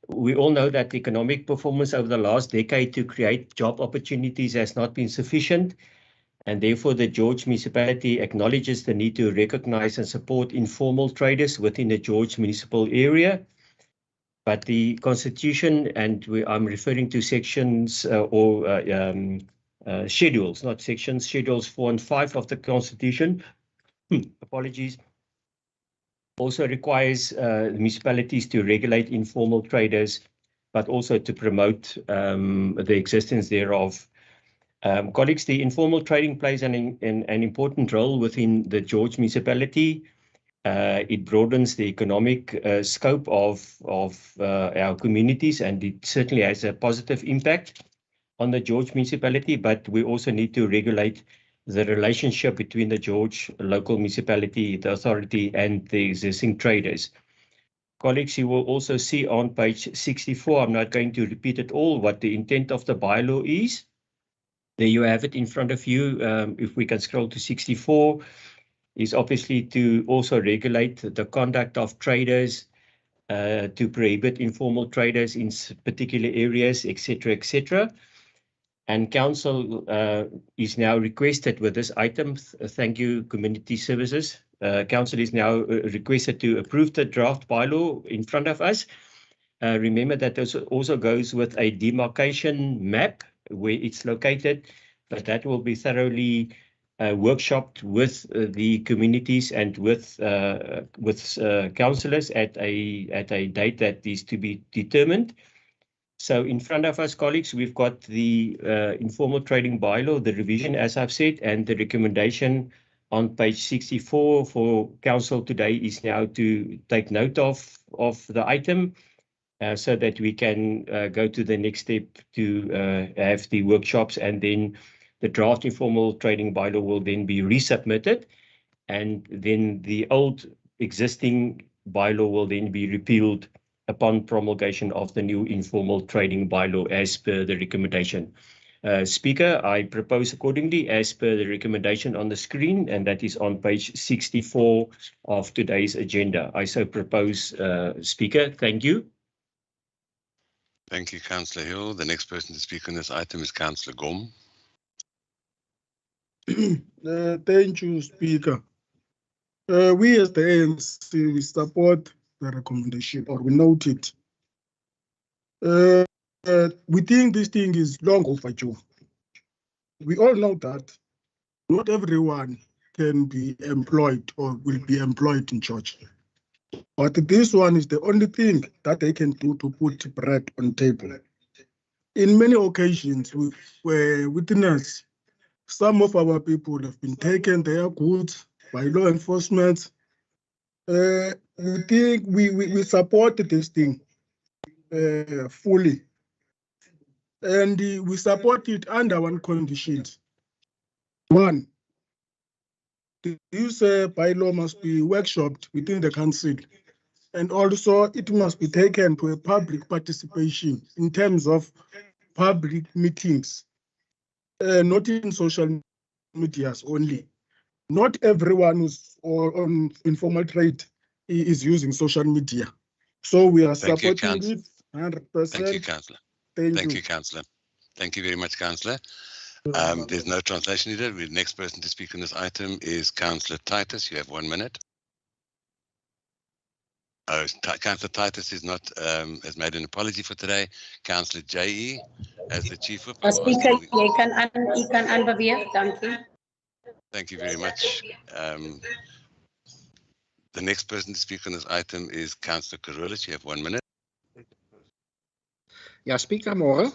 we all know that economic performance over the last decade to create job opportunities has not been sufficient, and therefore the George municipality acknowledges the need to recognize and support informal traders within the George municipal area. But the constitution, and I'm referring to sections schedules, not sections, schedules 4 and 5 of the constitution, apologies, also requires the municipalities to regulate informal traders, but also to promote the existence thereof. Colleagues, the informal trading plays an important role within the George municipality. It broadens the economic scope of our communities, and it certainly has a positive impact on the George municipality, but we also need to regulate the relationship between the George local municipality, the authority, and the existing traders. Colleagues, you will also see on page 64, I'm not going to repeat it all, what the intent of the bylaw is. There you have it in front of you. If we can scroll to 64, is obviously to also regulate the conduct of traders, to prohibit informal traders in particular areas, etc., etc. And council is now requested with this item. Thank you, Community Services. Council is now requested to approve the draft bylaw in front of us. Remember that this also goes with a demarcation map where it's located, but that will be thoroughly workshopped with the communities and with councillors at a date that is to be determined. So in front of us, colleagues, we've got the informal trading bylaw, the revision, as I've said, and the recommendation on page 64 for council today is now to take note of the item so that we can go to the next step to have the workshops, and then the draft informal trading bylaw will then be resubmitted, and then the old existing bylaw will then be repealed upon promulgation of the new informal trading bylaw as per the recommendation. Speaker, I propose accordingly as per the recommendation on the screen, and that is on page 64 of today's agenda. I so propose, Speaker. Thank you. Thank you, Councillor Hill. The next person to speak on this item is Councillor Gom. Thank you, Speaker. We as the ANC, we support the recommendation, or we note it. We think this thing is long overdue. We all know that not everyone can be employed or will be employed in church. But this one is the only thing that they can do to put bread on table. In many occasions, we were witness some of our people have been taken their goods by law enforcement. We think we support this thing fully. And we support it under one conditions. One, this bylaw must be workshopped within the council. And also it must be taken to a public participation in terms of public meetings, not in social medias only. Not everyone who's on informal trade is using social media. So we are supporting it 100%. Thank you, Councillor. Thank you, Councillor. Thank you very much, Councillor. There's no translation needed. The next person to speak on this item is Councillor Titus. You have 1 minute. Oh, Councillor Titus is not has made an apology for today. Councillor J.E. as the Chief Whip. Speaker, you can aanbeweeg. Thank you. Thank you very much. The next person to speak on this item is Councillor Carolus. You have 1 minute. Ja, Speaker, môre.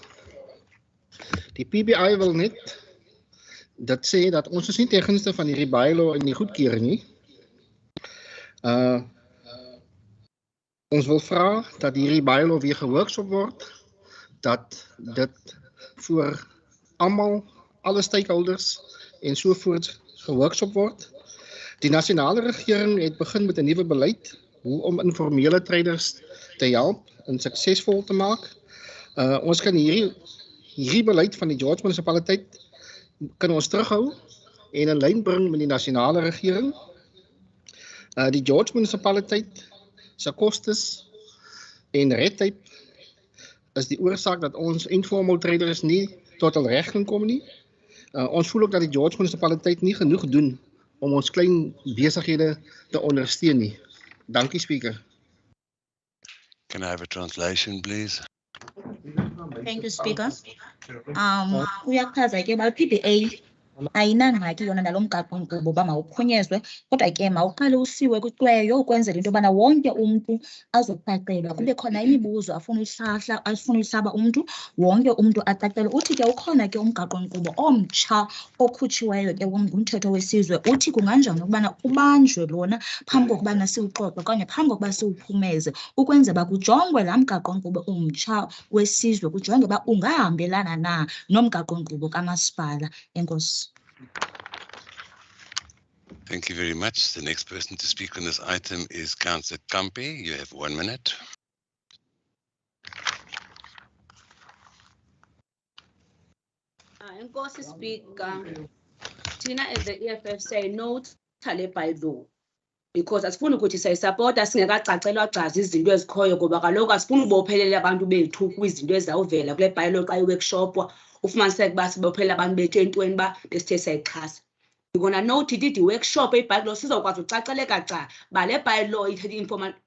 Die PBI wil net dat sê dat ons is nie ten gunste van hierdie bylaw en die goedkeuring nie. Ons wil vra dat hierdie bylaw weer geworkshop word, dat dit voor almal, alle stakeholders en sovoorts geworkshop word. Die nasionale regering het begin met 'n nuwe beleid hoe om informele traders te help en suksesvol te maak. Ons kan hierdie beleid van die George munisipaliteit kan ons terughou en in lyn bring met die nasionale regering. Die George munisipaliteit se kostes en red tape is die oorsaak dat ons informal traders nie tot hul reg kan kom nie. Ons voel ook dat die George munisipaliteit nie genoeg doen om ons klein besighede te ondersteun nie. Dankie, Speaker. Can I have a translation, please? Thank you, Speaker. Uyachaza ke PPA ayinangxaki yona nalo mgaqo-nkqubo uba mawuphunyezwe, kodwa ke mawuqale usiwe kucweyo ukwenzela into yobana wonke umntu azocacelwa. Kube khona imibuzo afuna uyihlaba umntu, wonke umntu acacelwe. Uthi ke ukhona ke umgaqo-nkqubo omtsha okhutshiweyo ke ngumthetho wesizwe. Uthi kunganjani ukubana ubanjwe lona phambi kokubana siwuxoxe okanye phambi kokuba siwuphumeze, ukwenzela uba kujongwe laa mgaqo-nkqubo umtsha wesizwe, kujongwe uba ungahambelana na nomgaqo-nkqubo kamasipala. Enkosi. Thank you very much. The next person to speak on this item is Councillor Kampe. You have 1 minute. Enkosi Speaker, Tina as the EFF say no tale by law. Because asifuni ukuthi sayisupporta singekacacelwa gcazi izinto ezikhoyo ngoba kaloku asifuni ubophelela abantu bethu kwizinto ezawuvela kule bylaw xa i-workshop ufumaniseke uba sibophelela abantu bethu entweni uba besithe sayixhasa. We're gonna note it workshop bylaw sizokwazi ucaceleka ca ba le bylaw ithethe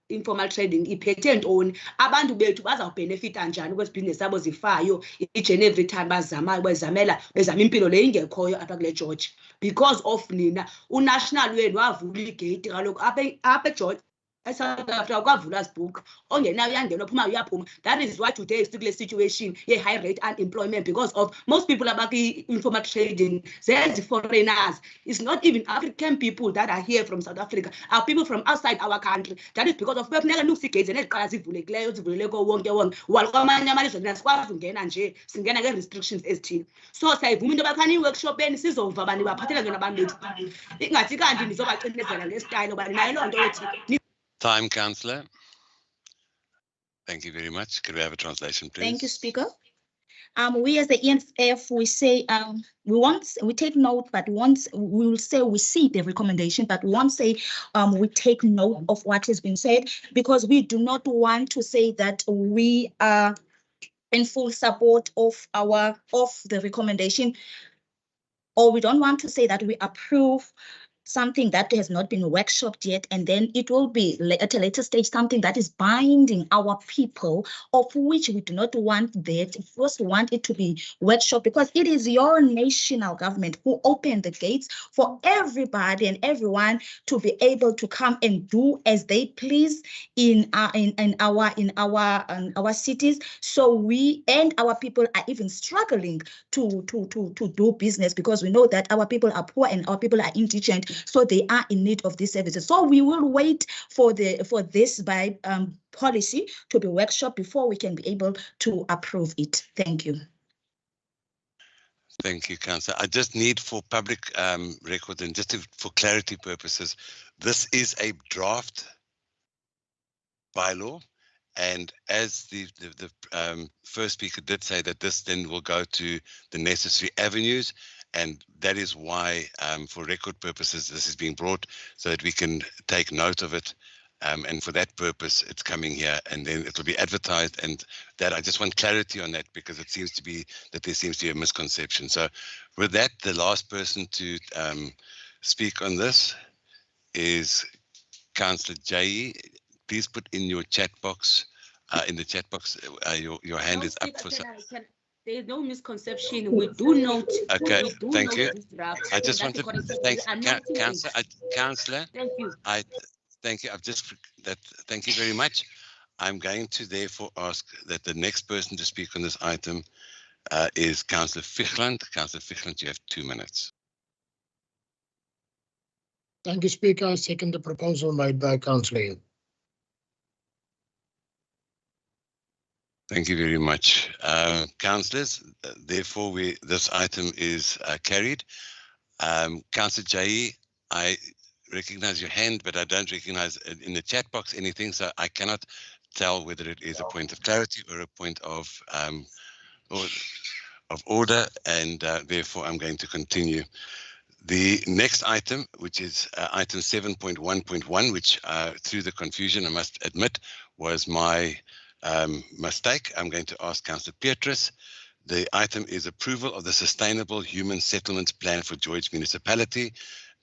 informal trading iphethe ntoni, abantu bethu bazawubhenefita njani kwezi business zabo zifayo each and every time bezama impilo le ingekhoyo apha kule George. Because of nina unational wenu wavula igate kaloku apha eGeorge eSouth Africa kwavula sibhuku ongenayo uyangena ophuma uyaphuma. That is why today is the situation high rate unemployment, because of most people about informal trading. There's foreigners. It's not even African people that are here from South Africa, are people from outside our country. That is because of people who gates and singena ke restrictions ezithile. So sayivuma into bakhani workshop eni sizova bani baphathela ngena abantu bethu. Ingathi kanti nizobacinezela ngesityle bani nayo lonto ethi. Time, Councillor. Thank you very much. Could we have a translation, please? Thank you, Speaker. We as the EFF, we say we take note, but once we will say we see the recommendation, but we won't say we take note of what has been said, because we do not want to say that we are in full support of the recommendation, or we don't want to say that we approve something that has not been workshopped yet, and then it will be at a later stage something that is binding our people, of which we do not want that. First, we want it to be workshopped, because it is your national government who opened the gates for everybody and everyone to be able to come and do as they please in our cities. So we and our people are even struggling to do business, because we know that our people are poor and our people are indigent. So they are in need of these services. So we will wait for this by policy to be workshopped before we can be able to approve it. Thank you. Thank you, Councillor. I just need for public record and just for clarity purposes, this is a draft bylaw. And as the first speaker did say, that this then will go to the necessary avenues. And that is why, for record purposes, this is being brought so that we can take note of it. And for that purpose, it's coming here, and then it will be advertised. And that I just want clarity on that, because it seems to be that there seems to be a misconception. So with that, the last person to speak on this is Councillor Jai. Please put in your chat box, your hand is up for some. There is no misconception. We do note. Okay, thank you. I just want wanted to thank Councillor. Thank you. Thank you. Thank you very much. I'm going to therefore ask that the next person to speak on this item is Councillor Fichland. Councillor Fichland, you have 2 minutes. Thank you, Speaker. I second the proposal made by Councillor. Thank you very much. Councillors, therefore this item is carried. Councillor Jai, I recognize your hand, but I don't recognize in the chat box anything, so I cannot tell whether it is a point of clarity or a point of order, and therefore I'm going to continue. The next item, which is item 7.1.1, which through the confusion, I must admit, was my mistake. I'm going to ask Councillor Petrus. The item is approval of the Sustainable Human Settlements Plan for George Municipality.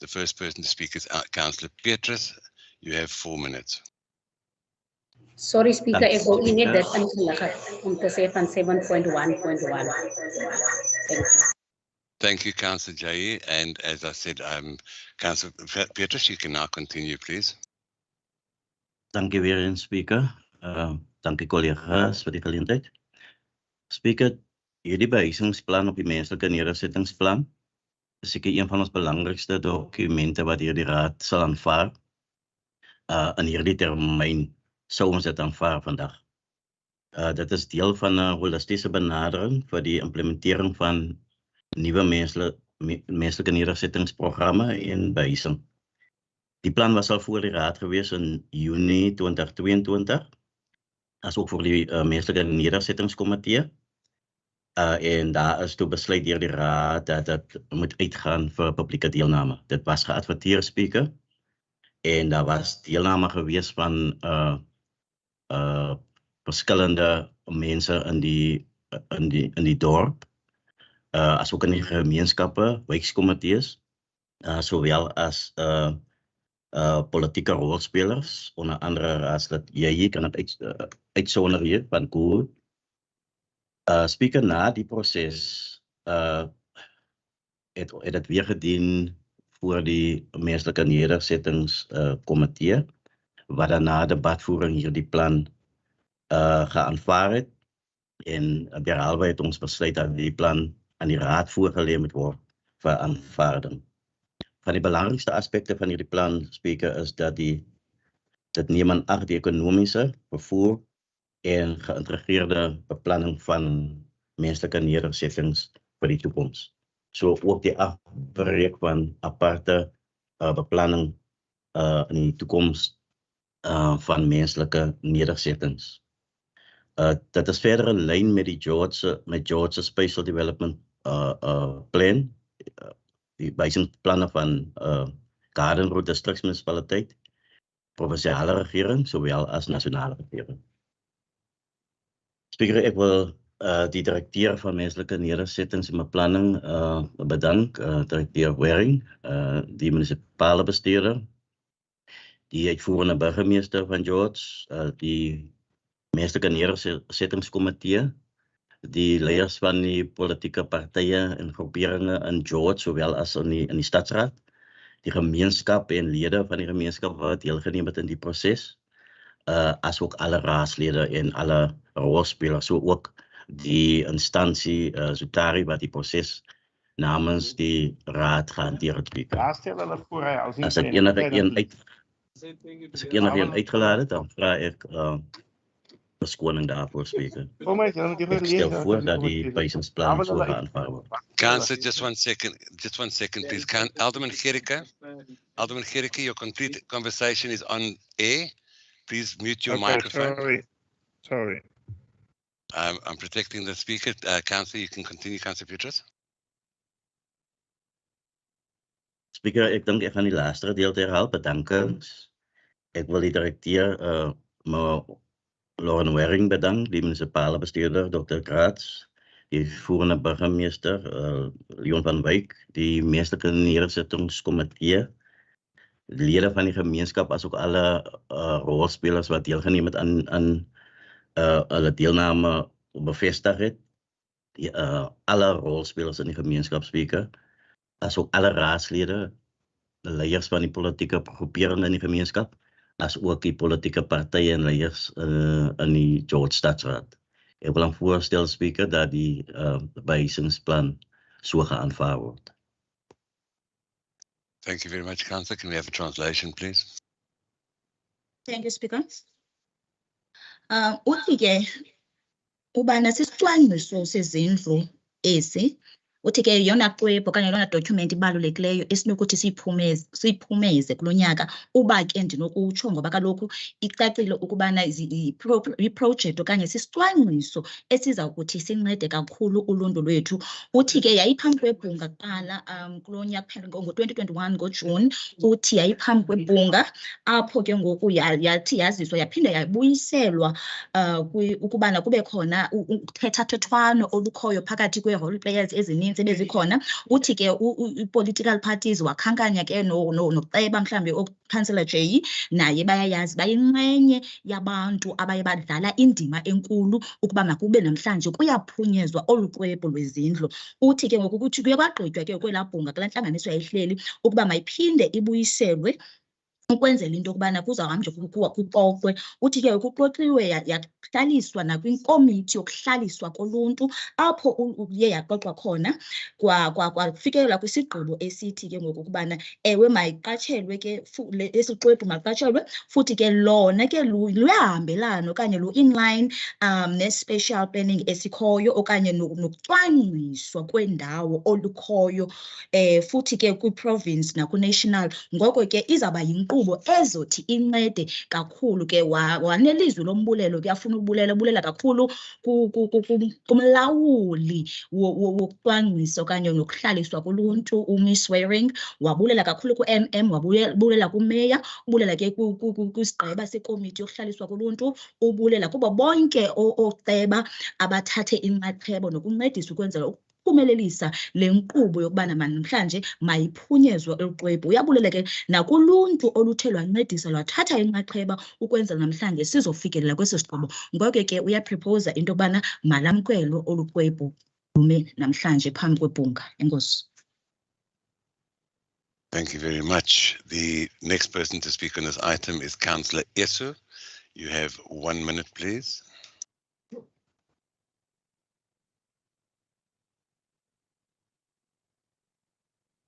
The first person to speak is Councillor Petrus. You have 4 minutes. Sorry, Speaker, Thanks, ek wou nie Speaker. dit ingeligg om te sê van 7.1.1. Thank you. Thank you, Councillor Jai. And as I said, Councillor Petrus, you can now continue, please. Dankie weer eens, Speaker. Dankie collega's vir die geleentheid. Speaker, hierdie behuisingsplan op die menslike nedersettingsplan is seker een van ons belangrikste dokumente wat hierdie raad sal aanvaar. In hierdie termyn sou ons dit aanvaar vandag. Dit is deel van 'n holistiese benadering vir die implementering van nuwe menslike nedersettingsprogramme en behuising. Die plan was al voor die raad gewees in Junie 2022, asook voor die menslike nedersettingskomitee. En daar is toe besluit deur die raad dat dit moet uitgaan vir publieke deelname. Dit was geadverteer, Speaker, en daar was deelname gewees van verskillende mense in die dorp, asook in die gemeenskappe, wijkkomitees, sowel as politieke rolspelers, onder andere as dat jy kan het uitsonder hier van Koer. Speaker, na die proses het het weer gedien voor die menslike nedersettingskomitee, wat daarna debatvoering hierdie plan geaanvaar het, en derhalwe het ons besluit dat die plan aan die raad voorgelê moet word vir aanvaarding. Van die belangrikste aspekte van hierdie plan, Speaker, is dat dit neem aan ag die ekonomiese, vervoer en geïntegreerde beplanning van menslike nedersettings vir die toekoms. So ook die afbreek van aparte beplanning in die toekoms van menslike nedersettings. Dit is verder in lyn met die George Spatial Development Plan, die behuisingsplanne van Garden Road Distriksmunisipaliteit, provinsiale regering, sowel as nasionale regering. Speaker, ek wil die direkteur van menslike nedersettings en beplanning bedank, direkteur Waring, die munisipale bestuurder, die uitvoerende burgemeester van George, die menslike nedersettingskomitee, die leiers van die politieke partye en groeperinge in George, sowel as in die stadsraad, die gemeenskap en lede van die gemeenskap wat deelgeneem het in die proses, asook alle raadslede en alle rolspelers, so ook die instansie Zutari wat die proses namens die raad gehanteer het. As ek enige een uitgelaat het, dan vra ek verskoning daarvoor, Speaker. Ek stel voor dat die behuisingsplan so geaanvaar word. Councillor, just one second, please. Alderman Gericke, your complete conversation is on air. Please mute your microphone. Sorry. I'm protecting the speaker. Councillor, you can continue, Councillor Petrus. Speaker, ek dink ek gaan die laaste gedeelte herhaal, bedankings. Ek wil die direkteur, Lauren Waring bedank, die munisipale bestuurder, Dr. Kraats, die voerende burgemeester, Leon van Wyk, die menslike nedersettingskomitee, die lede van die gemeenskap, asook alle rolspelers wat deelgeneem het aan hulle deelname bevestig het, alle rolspelers in die gemeenskap, Speaker, asook alle raadslede, de leiers van die politieke groepering in die gemeenskap, as ook die politieke partye en leiers in die George Stadsraad. Ek wil aan voorstel, Speaker, dat die behuisingsplan so geaanvaar word. Thank you very much, Councillor. Can we have a translation, please? Thank you, Speaker. Uthi-ke uba nasisicwangciso sezindlu esi Uthi ke yona xwebhu okanye lona document ibalulekileyo esinokuthi siyiphumeze kulo nyaka uba ke ndinokutsho ngoba kaloku icacile ukubana iprojekthi okanye sisicwangciso esiza kuthi sincede kakhulu uluntu lwethu. Uthi ke yayiphambi kwebhunga kuqala kulo nyaka ngo-2021 ngoJuni, uthi yayiphambi kwebhunga apho ke ngoku yathi yaziswa yaphinda yabuyiselwa ukubana kube khona uthethathethwano olukhoyo phakathi kwe-role players ezininzi ebezikhona. Uthi ke i-political parties wakhankanya ke noceba mhlawumbi uCouncillor Jay naye bayayazi bayinxenye yabantu abaye badlala indima enkulu ukuba makube namhlanje kuyaphunyezwa olu xwebhu lwezindlu. Uthi ke ngoku kuthi kuye kwagqitywa ke kwelaa bhunga kulaa ntlanganiso yayihleli ukuba mayiphinde ibuyiselwe ukwenzela into yokubana kuzawuhambe kuxoxwe. Uthi ke kuxoxiwe yahlaliswa nakwinkomiti yokuhlaliswa koluntu apho uye yaxoxwa khona kwafikelela kwisigqibo esithi ke ngoku ukubana ewe mayiqatshelwe ke esi xwebhu maliqatshelwe futhi ke lona ke luyahambelana okanye lu-inline ne-special planning esikhoyo okanye nokucwangciswa kwendawo olukhoyo futhi ke kwi-province naku-national. Ngoko ke izawuba yinkqubo ezothi incede kakhulu ke wanelizwi lombulelo ke afuna ubulela kakhulu kumlawuli wokucwangcisa okanye nokuhlaliswa koluntu uMiss Waring, wabulela kakhulu ku-MM, wabulela kumeya, ubulela ke kwisigqeba sekomiti yokuhlaliswa koluntu, ubulela kubo bonke ooceba abathathe inxaxheba nokuncedisa ukwenzela ukuphumelelisa le nkqubo yokubana namhlanje mayiphunyezwe elu xwebhu. Uyabulela ke nakuluntu oluthe lwancedisa lwathatha inxaxheba ukwenzela namhlanje sizofikelela kwesi sigqibo. Ngoko ke uyaproposa into yokubana malamkelwe olu xwebhu lume namhlanje phambi kwebhunga. Enkosi. Thank you very much. The next person to speak on this item is Councillor Esu. You have 1 minute, please.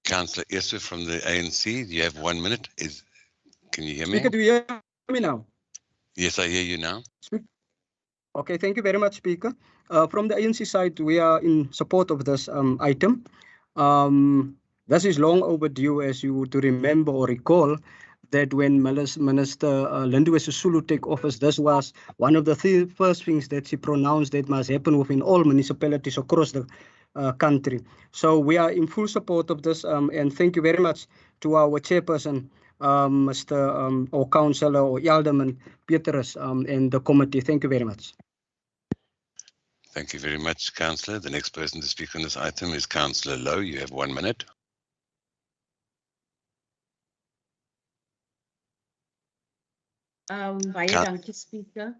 Councillor Esu from the ANC, you have 1 minute. Can you hear me? Speaker, do you hear me now? Yes, I hear you now. Okay, thank you very much, Speaker. From the ANC side, we are in support of this item. This is long overdue, as you would remember or recall, that when Minister Lindiwe Sisulu took office, this was one of the first things that she pronounced that must happen within all municipalities across the country. So we are in full support of this, and thank you very much to our chairperson, Mr. or Councillor or Alderman Petrus, and the committee. Thank you very much. Thank you very much, Councillor. The next person to speak on this item is Councillor Lowe. You have 1 minute. Baie dankie, Speaker.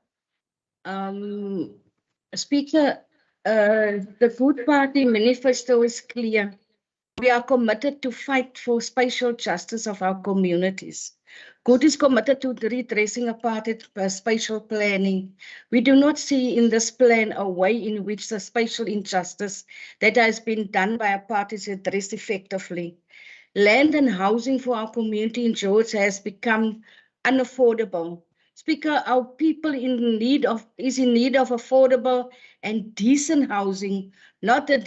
Speaker, the Good Party manifesto is clear. We are committed to fight for spatial justice of our communities. Good is committed to redressing apartheid spatial planning. We do not see in this plan a way in which the spatial injustice that has been done by apartheid is addressed effectively. Land and housing for our community in George has become unaffordable. Speaker, our people is in need of affordable and decent housing, not the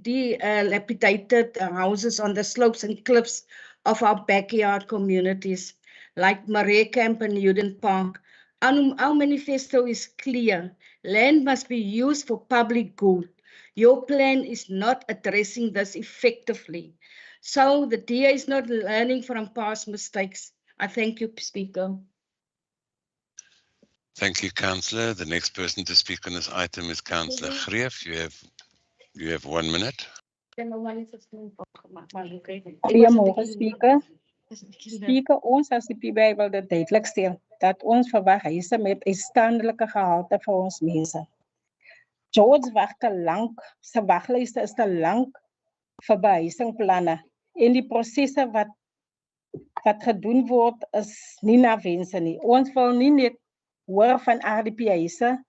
dilapidated houses on the slopes and cliffs of our backyard communities, like Marais Camp and Uden Park. Our manifesto is clear. Land must be used for public good. Your plan is not addressing this effectively. So the DA is not learning from past mistakes. I thank you, Speaker. Thank you, Councillor. The next person to speak on this item is Councillor Greef. You have 1 minute. Goeiemorgen, Speaker. Speaker, ons as die PBI wil dit duidelik stel dat ons verwag huise met uitstaandelike gehalte vir ons mense. George wag te lank, sy waglyste is te lank vir behuisingsplanne en die prosesse wat gedoen word is nie na wense nie. Ons wil nie net hoor van RDP-huise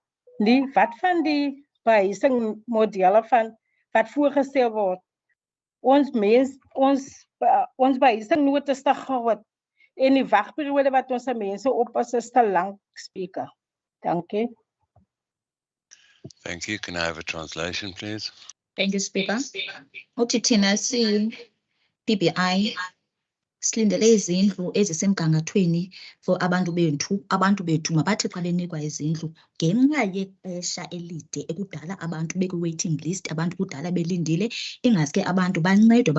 nie, wat van die behuisingmodelle wat voorgestel word. Ons behuisingnood is te groot en die wagperiode wat ons mense op is te lank, Speaker. Dankie. Thank you. Can I have a translation, please? Thank you, Speaker. Uthi thina PBI silindele izindlu ezisemgangathweni for abantu bethu mabathi xa benikwa izindlu ngenxa yexesha elide ekudala abantu bekwi-waiting list, abantu kudala belindile, ingaske abantu bancedwe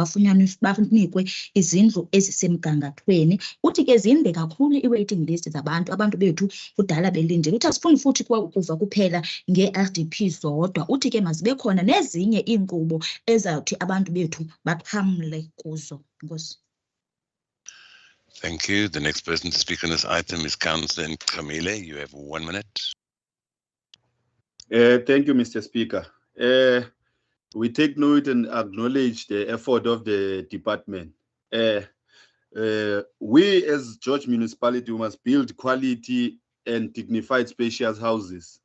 banikwe izindlu ezisemgangathweni. Uthi ke zinde kakhulu i-waiting list abantu bethu kudala belindile. Uthi asifuni futhi ukuva kuphela nge-RDP zodwa, uthi ke mazibe khona nezinye iinkqubo ezawuthi abantu bethu baxhamle kuzo. Nkosi. Thank you. The next person to speak on this item is Councillor Camille. You have 1 minute. Thank you, Mr. Speaker. We take note and acknowledge the effort of the department. We as George Municipality, we must build quality and dignified spacious houses.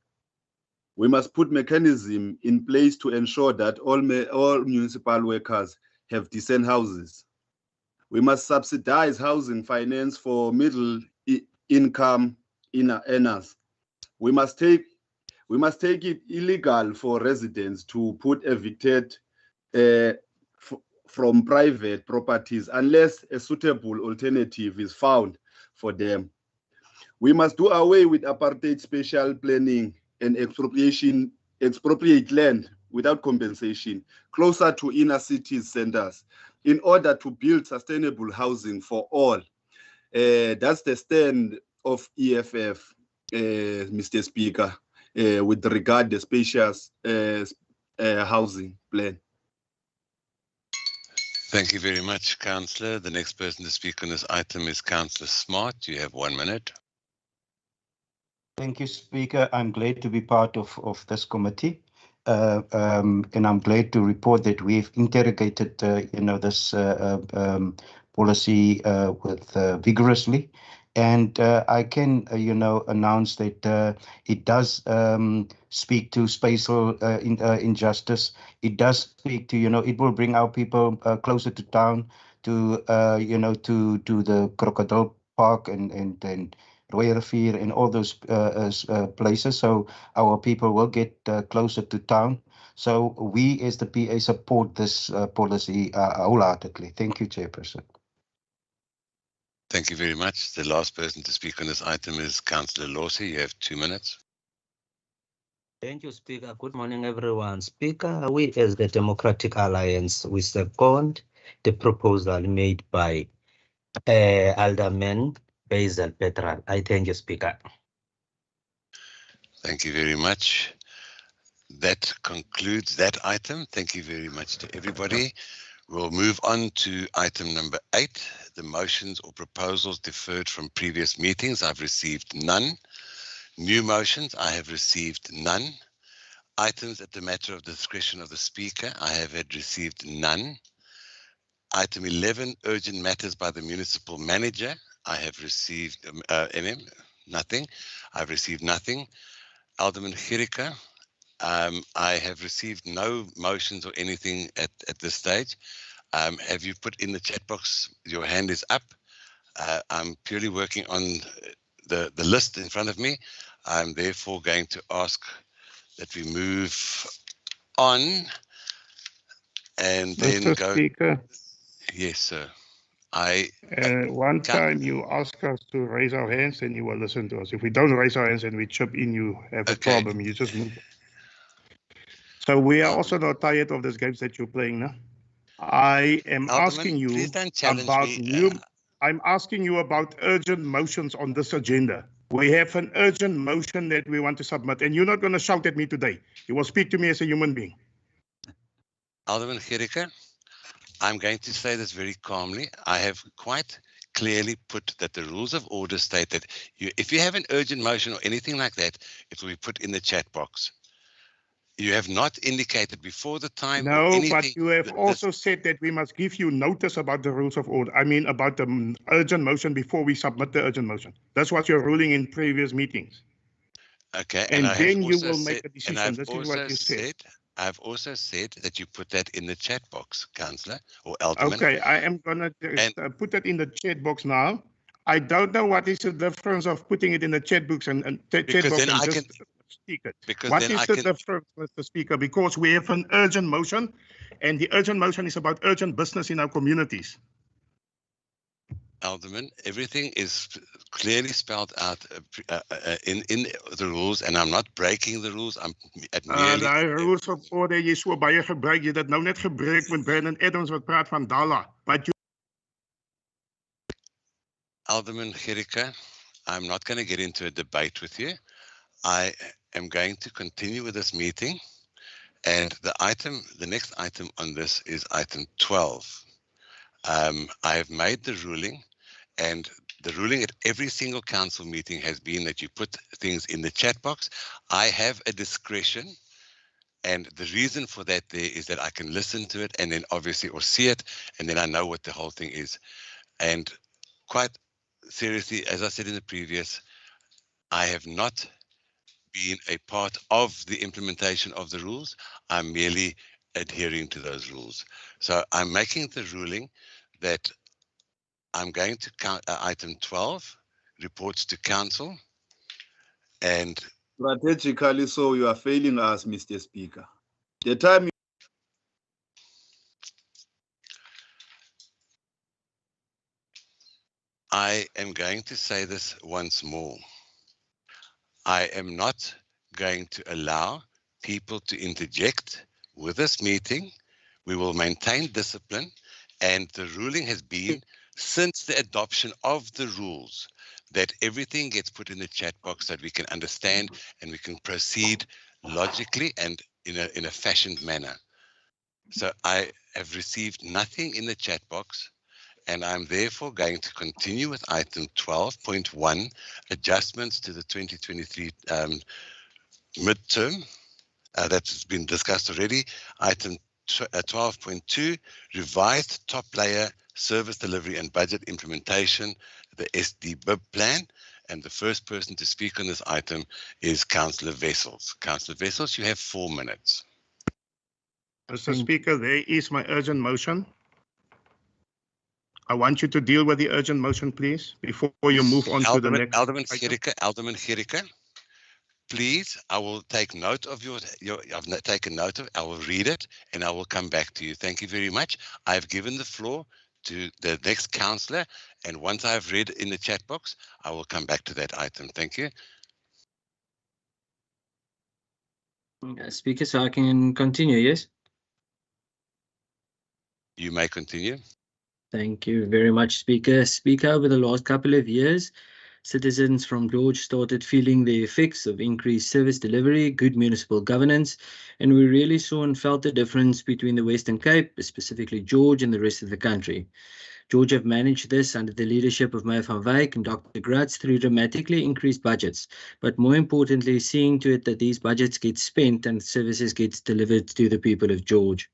We must put mechanism in place to ensure that all municipal workers have decent houses. We must subsidize housing finance for middle income earners. We must take it illegal for residents to put evicted from private properties unless a suitable alternative is found for them. We must do away with apartheid spatial planning and expropriate land without compensation closer to inner city centers in order to build sustainable housing for all. That's the stand of EFF, Mr. Speaker, with regard to the spacious housing plan. Thank you very much, Councillor. The next person to speak on this item is Councillor Smart. You have 1 minute. Thank you, Speaker. I'm glad to be part of this committee. And I'm glad to report that we've interrogated, this policy vigorously. And I can, announce that it does speak to spatial injustice. It does speak to, it will bring our people closer to town, to, to the Crocodile Park and Royal Rivier and all those places. So our people will get closer to town. So we as the PA support this policy wholeheartedly. Thank you, Chairperson. Thank you very much. The last person to speak on this item is Councillor Lawsey. You have 2 minutes. Thank you, Speaker. Good morning, everyone. Speaker, we as the Democratic Alliance, we second the proposal made by Alderman Basil Petral. I thank you, Speaker. Thank you very much. That concludes that item. Thank you very much to everybody. We'll move on to item number 8, the motions or proposals deferred from previous meetings. I've received none. New motions, I have received none. Items at the matter of discretion of the Speaker, I have received none. Item 11, urgent matters by the municipal manager, I have received nothing. I've received nothing. Alderman Girika, I have received no motions or anything at this stage. Have you put in the chat box, your hand is up? I'm purely working on the list in front of me. I'm therefore going to ask that we move on and then Mr. go. Speaker. Yes, sir. One time you ask us to raise our hands and you will listen to us. If we don't raise our hands and we chip in, you have a problem. You just move. So we are also not tired of these games that you're playing now. I am asking you about I'm asking you about urgent motions on this agenda. We have an urgent motion that we want to submit, and you're not going to shout at me today. You will speak to me as a human being. Alderman Girika, I'm going to say this very calmly. I have quite clearly put that the rules of order state that if you have an urgent motion or anything like that, it will be put in the chat box. You have not indicated before the time. No, but you have also said that we must give you notice about the rules of order. I mean, about the urgent motion before we submit the urgent motion. That's what you're ruling in previous meetings. Okay. And then you will make a decision. This is what you said. I've also said that you put that in the chat box, Councillor or Alderman. Okay, I am going to put that in the chat box now. I don't know what is the difference of putting it in the chat box and chat box and just speak it. Because What then is I the can. difference, Mr. Speaker? Because we have an urgent motion, and the urgent motion is about urgent business in our communities. Alderman, everything is clearly spelled out in the rules, and I'm not breaking the rules. I'm at merely. Daai rules of order jy so baie gebruik, jy het dit nou net gebruik met Brandon Adams wat praat van Dala. But you Alderman Gericke, I'm not going to get into a debate with you. I am going to continue with this meeting, and the next item on this is item 12. I have made the ruling, and the ruling at every single council meeting has been that you put things in the chat box. I have a discretion, and the reason for that there is that I can listen to it and then obviously or see it, and then I know what the whole thing is. And quite seriously, as I said in the previous, I have not been a part of the implementation of the rules. I'm merely adhering to those rules. So I'm making the ruling that I'm going to count item 12, reports to council, and Strategically, so you are failing us, Mr. Speaker. The time I am going to say this once more. I am not going to allow people to interject with this meeting. We will maintain discipline, and the ruling has been since the adoption of the rules that everything gets put in the chat box so that we can understand and we can proceed logically and in a fashioned manner. So I have received nothing in the chat box, and I'm therefore going to continue with item 12.1, adjustments to the 2023 midterm. That's been discussed already. Item 12.2, revised top layer service delivery and budget implementation, the SDBIB plan. And the first person to speak on this item is Councillor Wessels. Councillor Wessels, you have 4 minutes. Mr. Speaker, there is my urgent motion. I want you to deal with the urgent motion, please, before you move on to the next. Alderman Gericke, please, I will take note of I've taken note of, I will read it, and I will come back to you. Thank you very much. I've given the floor to the next councillor, and once I've read in the chat box, I will come back to that item. Thank you. Speaker, so I can continue, yes? You may continue. Thank you very much, Speaker. Speaker, over the last couple of years, citizens from George started feeling the effects of increased service delivery, good municipal governance, and we really saw and felt the difference between the Western Cape, specifically George, and the rest of the country. George have managed this under the leadership of Mayor van Wyk and Dr. Gratz through dramatically increased budgets, but more importantly, seeing to it that these budgets get spent and services get delivered to the people of George.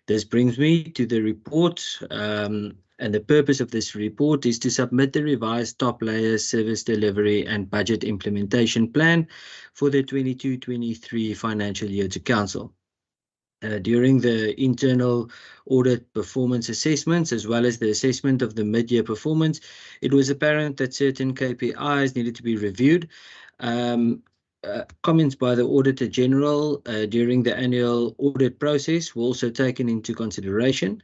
This brings me to the report, and the purpose of this report is to submit the revised top layer service delivery and budget implementation plan for the 22-23 financial year to Council. During the internal audit performance assessments, as well as the assessment of the mid-year performance, it was apparent that certain KPIs needed to be reviewed. Comments by the Auditor General during the annual audit process were also taken into consideration.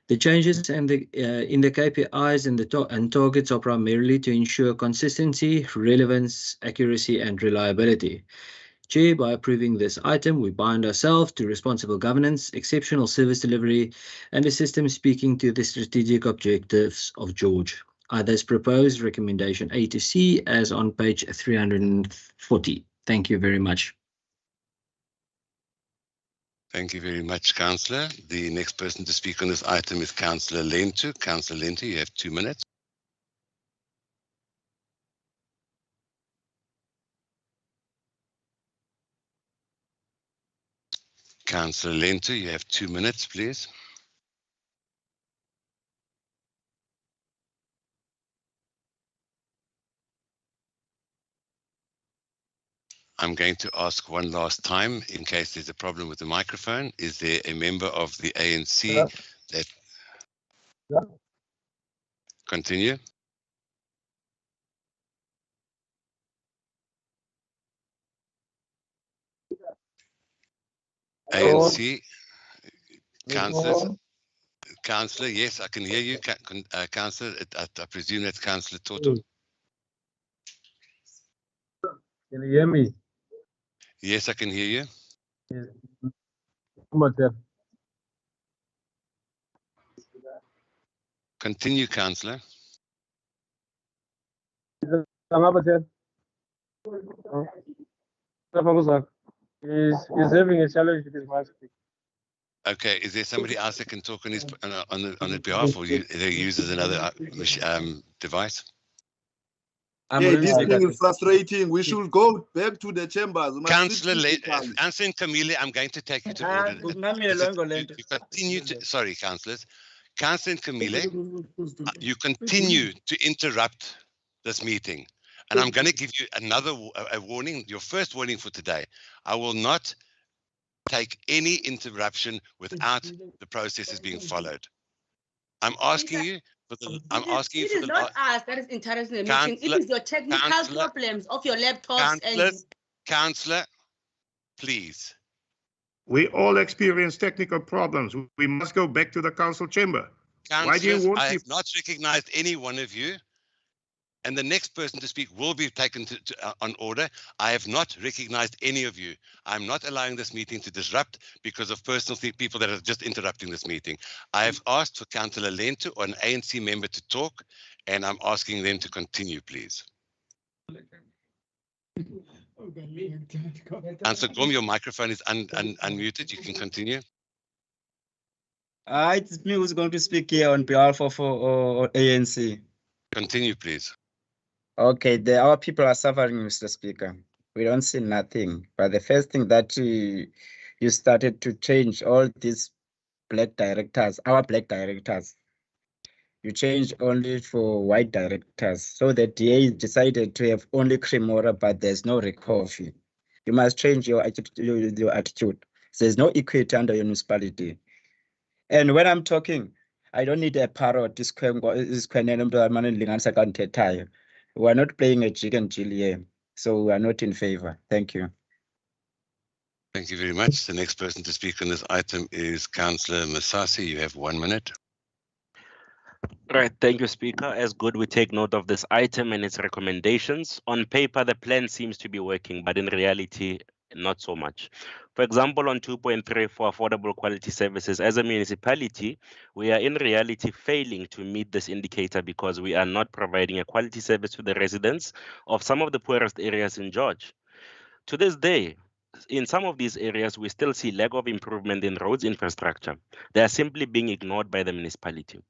The changes in the KPIs and targets are primarily to ensure consistency, relevance, accuracy, and reliability. Chair, by approving this item, we bind ourselves to responsible governance, exceptional service delivery, and a system speaking to the strategic objectives of George. I thus propose recommendation A to C as on page 340. Thank you very much. Thank you very much, Councillor. The next person to speak on this item is Councillor Lentu. Councillor Lentu, you have 2 minutes. Councillor Lentu, you have 2 minutes, please. I'm going to ask one last time, in case there's a problem with the microphone. Is there a member of the ANC that... Continue. ANC, councillors. Councillor, yes, I can hear you. Councillor, I presume that's Councillor Toto. Can you hear me? Yes, I can hear you. Yes. Come on, sir. Continue, Councillor. He's having a challenge with his mic. Okay, is there somebody else that can talk on his on his behalf, or they uses another device? Yeah, this thing is frustrating. We should go back to the chambers. Councillor Anson Camille, I'm going to take you to order. You continue to, sorry, councillors. Councillor Camille, you continue to interrupt this meeting. And I'm going to give you another warning, your first warning for today. I will not take any interruption without the processes being followed. I'm asking you for the. I'm asking you for the. It is not us that is interrupting the meeting. It is your technical problems of your laptops and. Councillor, please. We all experience technical problems. We must go back to the council chamber. Why do you want I have not recognized any one of you. And the next person to speak will be taken on order. I have not recognized any of you. I'm not allowing this meeting to disrupt because of personal people that are just interrupting this meeting. I have asked for Councillor Lento or an ANC member to talk, and I'm asking them to continue, please. Councillor Gom, your microphone is unmuted. You can continue. It's me who's going to speak here on behalf of ANC. Continue, please. Okay, our people are suffering, Mr. Speaker. We don't see nothing. But the first thing that you started to change all these black directors, our black directors. You changed only for white directors. So the DA decided to have only cream water, but there's no recovery. You must change your attitude. There's no equity under your municipality. And when I'm talking, I don't need a parrot. We are not playing a jig and jill here, so we are not in favor. Thank you. Thank you very much. The next person to speak on this item is Councillor Masasi. You have 1 minute. Right, thank you, Speaker. As good, we take note of this item and its recommendations. On paper, the plan seems to be working, but in reality, not so much. For example, on 2.3 for affordable quality services, as a municipality, we are in reality failing to meet this indicator because we are not providing a quality service to the residents of some of the poorest areas in George. To this day, in some of these areas, we still see lack of improvement in roads infrastructure. They are simply being ignored by the municipality.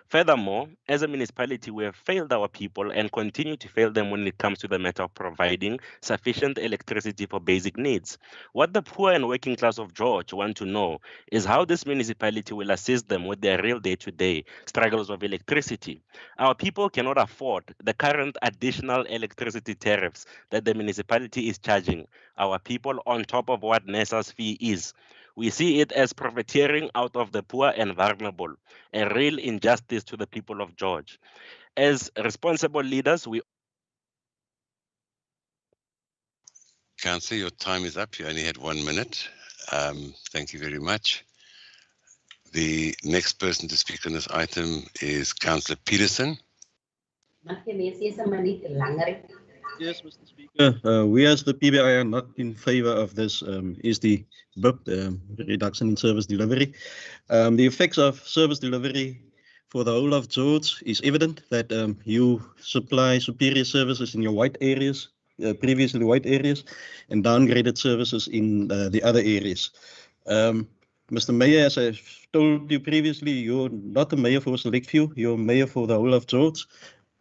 Furthermore, as a municipality, we have failed our people and continue to fail them when it comes to the matter of providing sufficient electricity for basic needs. What the poor and working class of George want to know is how this municipality will assist them with their real day-to-day struggles of electricity. Our people cannot afford the current additional electricity tariffs that the municipality is charging our people on top of what NESA's fee is. We see it as profiteering out of the poor and vulnerable, a real injustice to the people of George. As responsible leaders, we... Councillor, your time is up. You only had 1 minute. Thank you very much. The next person to speak on this item is Councillor Peterson. Yes, Mr. Speaker. We as the PBI are not in favor of this is the BIP, reduction in service delivery. The effects of service delivery for the whole of George is evident that you supply superior services in your white areas, previously white areas, and downgraded services in the other areas. Mr. Mayor, as I've told you previously, you're not the mayor for Selectview, you're mayor for the whole of George.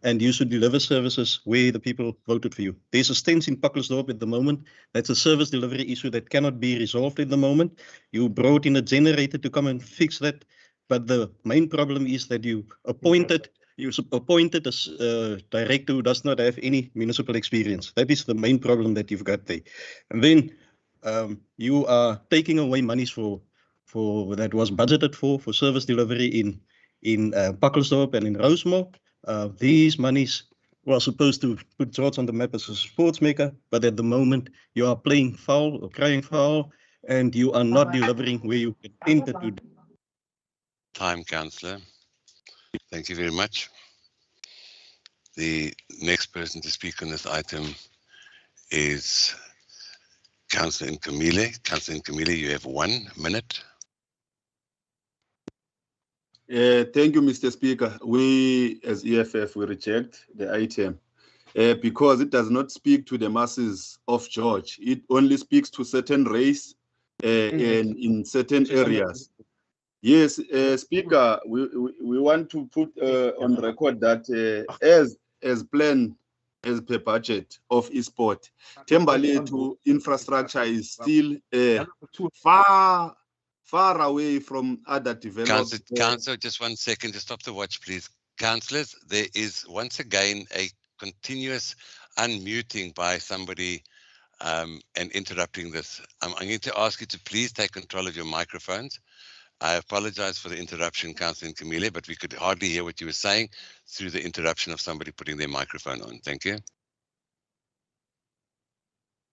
And you should deliver services where the people voted for you. There's a stench in Pakkelsdorp at the moment. That's a service delivery issue that cannot be resolved at the moment. You brought in a generator to come and fix that. But the main problem is that you appointed a director who does not have any municipal experience. That is the main problem that you've got there. And then you are taking away monies for that was budgeted for service delivery in Pakkelsdorp and in Rosemont. These monies were supposed to put George on the map as a sports maker, but at the moment you are playing foul or crying foul and you are not delivering where you intended to. Time, Councillor. Thank you very much. The next person to speak on this item is Councillor Nkamile. Councillor Nkamile, you have 1 minute. Thank you, Mr. Speaker. We, as EFF, we reject the item because it does not speak to the masses of George. It only speaks to certain race and in certain areas. Yes, Speaker, we want to put on record that as planned, as per budget of eSport, Thembalethu infrastructure is still far away from other developments. Councillor, just 1 second, just stop the watch, please. Councillors, there is once again a continuous unmuting by somebody and interrupting this. I'm going to ask you to please take control of your microphones. I apologize for the interruption, Councillor Nkamile, but we could hardly hear what you were saying through the interruption of somebody putting their microphone on. Thank you.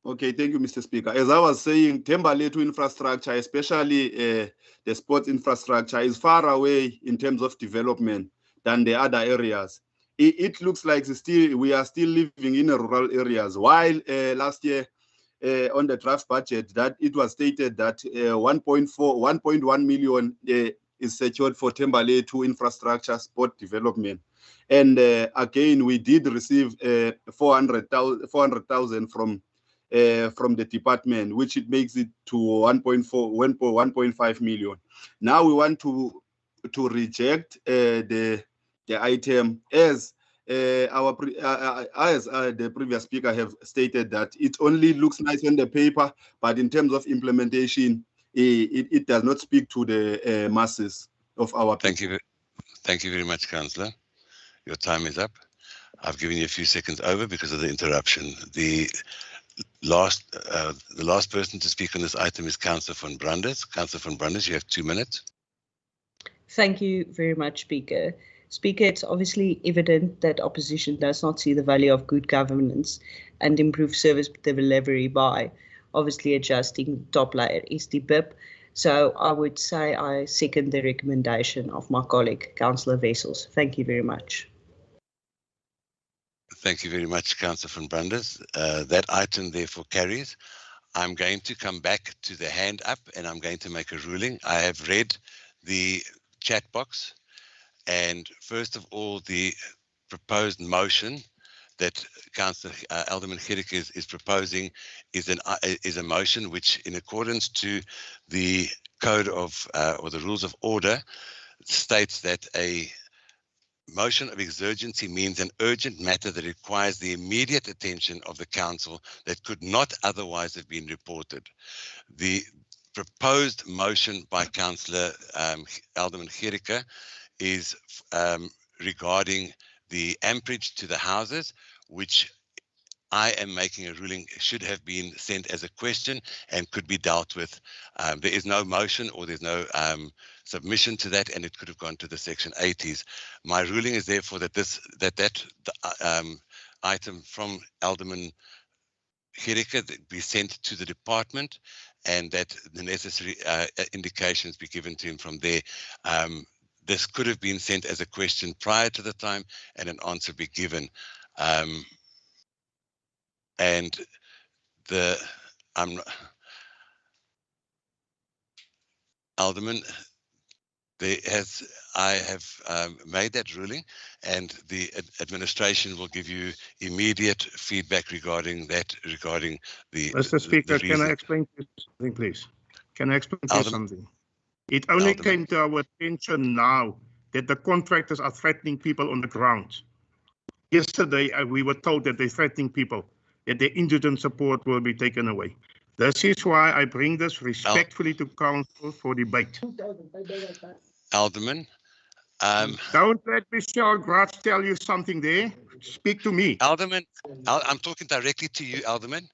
Okay, thank you, Mr. Speaker. As I was saying, Thembalethu infrastructure, especially the sports infrastructure, is far away in terms of development than the other areas. It looks like we are still living in rural areas, while last year on the draft budget that it was stated that 1.1 million is secured for Thembalethu infrastructure sport development. And again, we did receive 400,000 from the department, which it makes it to 1.5 million. Now we want to reject the item as the previous speaker have stated that it only looks nice on the paper, but in terms of implementation, it does not speak to the masses of our people. Thank you very much, Councillor. Your time is up. I've given you a few seconds over because of the interruption. The last person to speak on this item is Councillor van Branders. Councillor van Branders, you have 2 minutes. Thank you very much, Speaker. Speaker, it's obviously evident that opposition does not see the value of good governance and improved service delivery by obviously adjusting top layer SDBIP. So I would say I second the recommendation of my colleague, Councillor Wessels. Thank you very much. Thank you very much, Councillor van Branders. That item therefore carries. I'm going to come back to the hand up and I'm going to make a ruling. I have read the chat box. And first of all, the proposed motion that Councillor Alderman Gericke is proposing is a motion which, in accordance to the code of or the rules of order, states that a motion of exurgency means an urgent matter that requires the immediate attention of the council that could not otherwise have been reported. The proposed motion by Councillor Alderman Gericke is regarding the amperage to the houses, which I am making a ruling should have been sent as a question and could be dealt with. There is no motion or there's no submission to that, and it could have gone to the Section 80s. My ruling is therefore that that item from Alderman Gericke be sent to the department and that the necessary indications be given to him from there. This could have been sent as a question prior to the time and an answer be given. Alderman, I have made that ruling and the administration will give you immediate feedback regarding that, regarding the— Mr. Speaker, can I explain to you something, please? Can I explain to you something? It only came to our attention now that the contractors are threatening people on the ground. Yesterday, we were told that they're threatening people, that their indigent support will be taken away. This is why I bring this respectfully to council for debate. Alderman. Don't let Michelle Gratz tell you something there. Speak to me. Alderman, I'm talking directly to you, Alderman,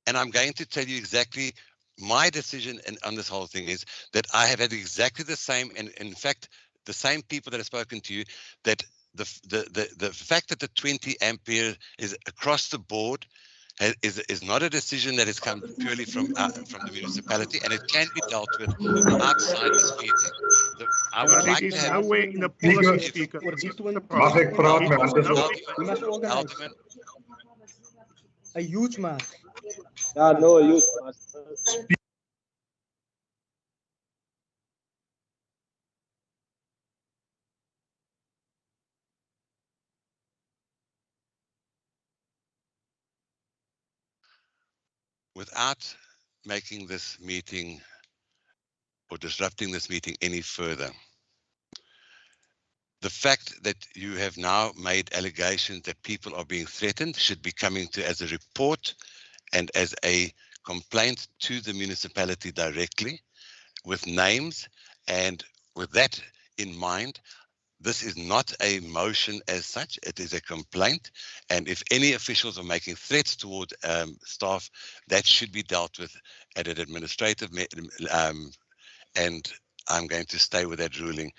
and I'm going to tell you exactly my decision on this whole thing is that I have had exactly the same, and in fact, the same people that have spoken to you, that the fact that the 20 ampere is across the board is not a decision that has come purely from the municipality, and it can be dealt with outside this meeting. I would But like it is to have nowhere in the policy, Speaker. Mag ek praat met Anders? We must organize Alderman, a huge march. Yeah, no use. without making this meeting or disrupting this meeting any further, the fact that you have now made allegations that people are being threatened should be coming to as a report and as a complaint to the municipality directly with names. And with that in mind, this is not a motion as such, it is a complaint. And if any officials are making threats toward staff, that should be dealt with at an administrative, and I'm going to stay with that ruling.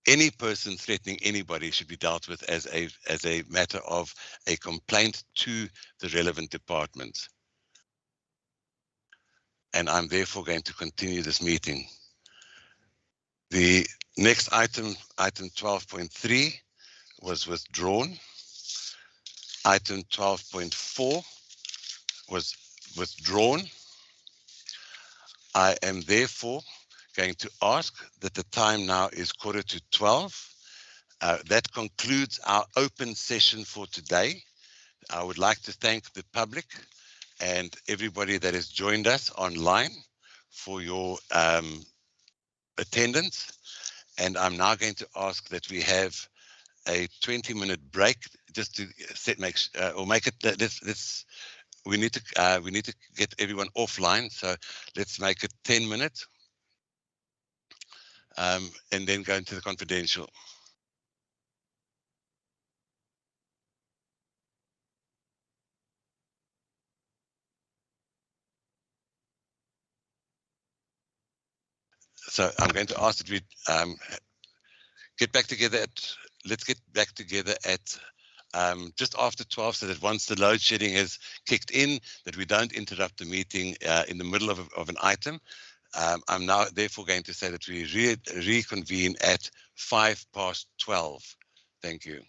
Any person threatening anybody should be dealt with as a matter of a complaint to the relevant departments. And I'm therefore going to continue this meeting. The next item, item 12.3, was withdrawn. Item 12.4 was withdrawn. I am therefore going to ask that the time now is 11:45. That concludes our open session for today. I would like to thank the public and everybody that has joined us online for your attendance. And I'm now going to ask that we have a 20-minute break just to make it. We need to get everyone offline, so let's make it 10 minutes, and then go into the confidential. So I'm going to ask that we get back together let's get back together at just after 12, so that once the load shedding has kicked in, that we don't interrupt the meeting in the middle of an item. I'm now therefore going to say that we reconvene at 12:05. Thank you.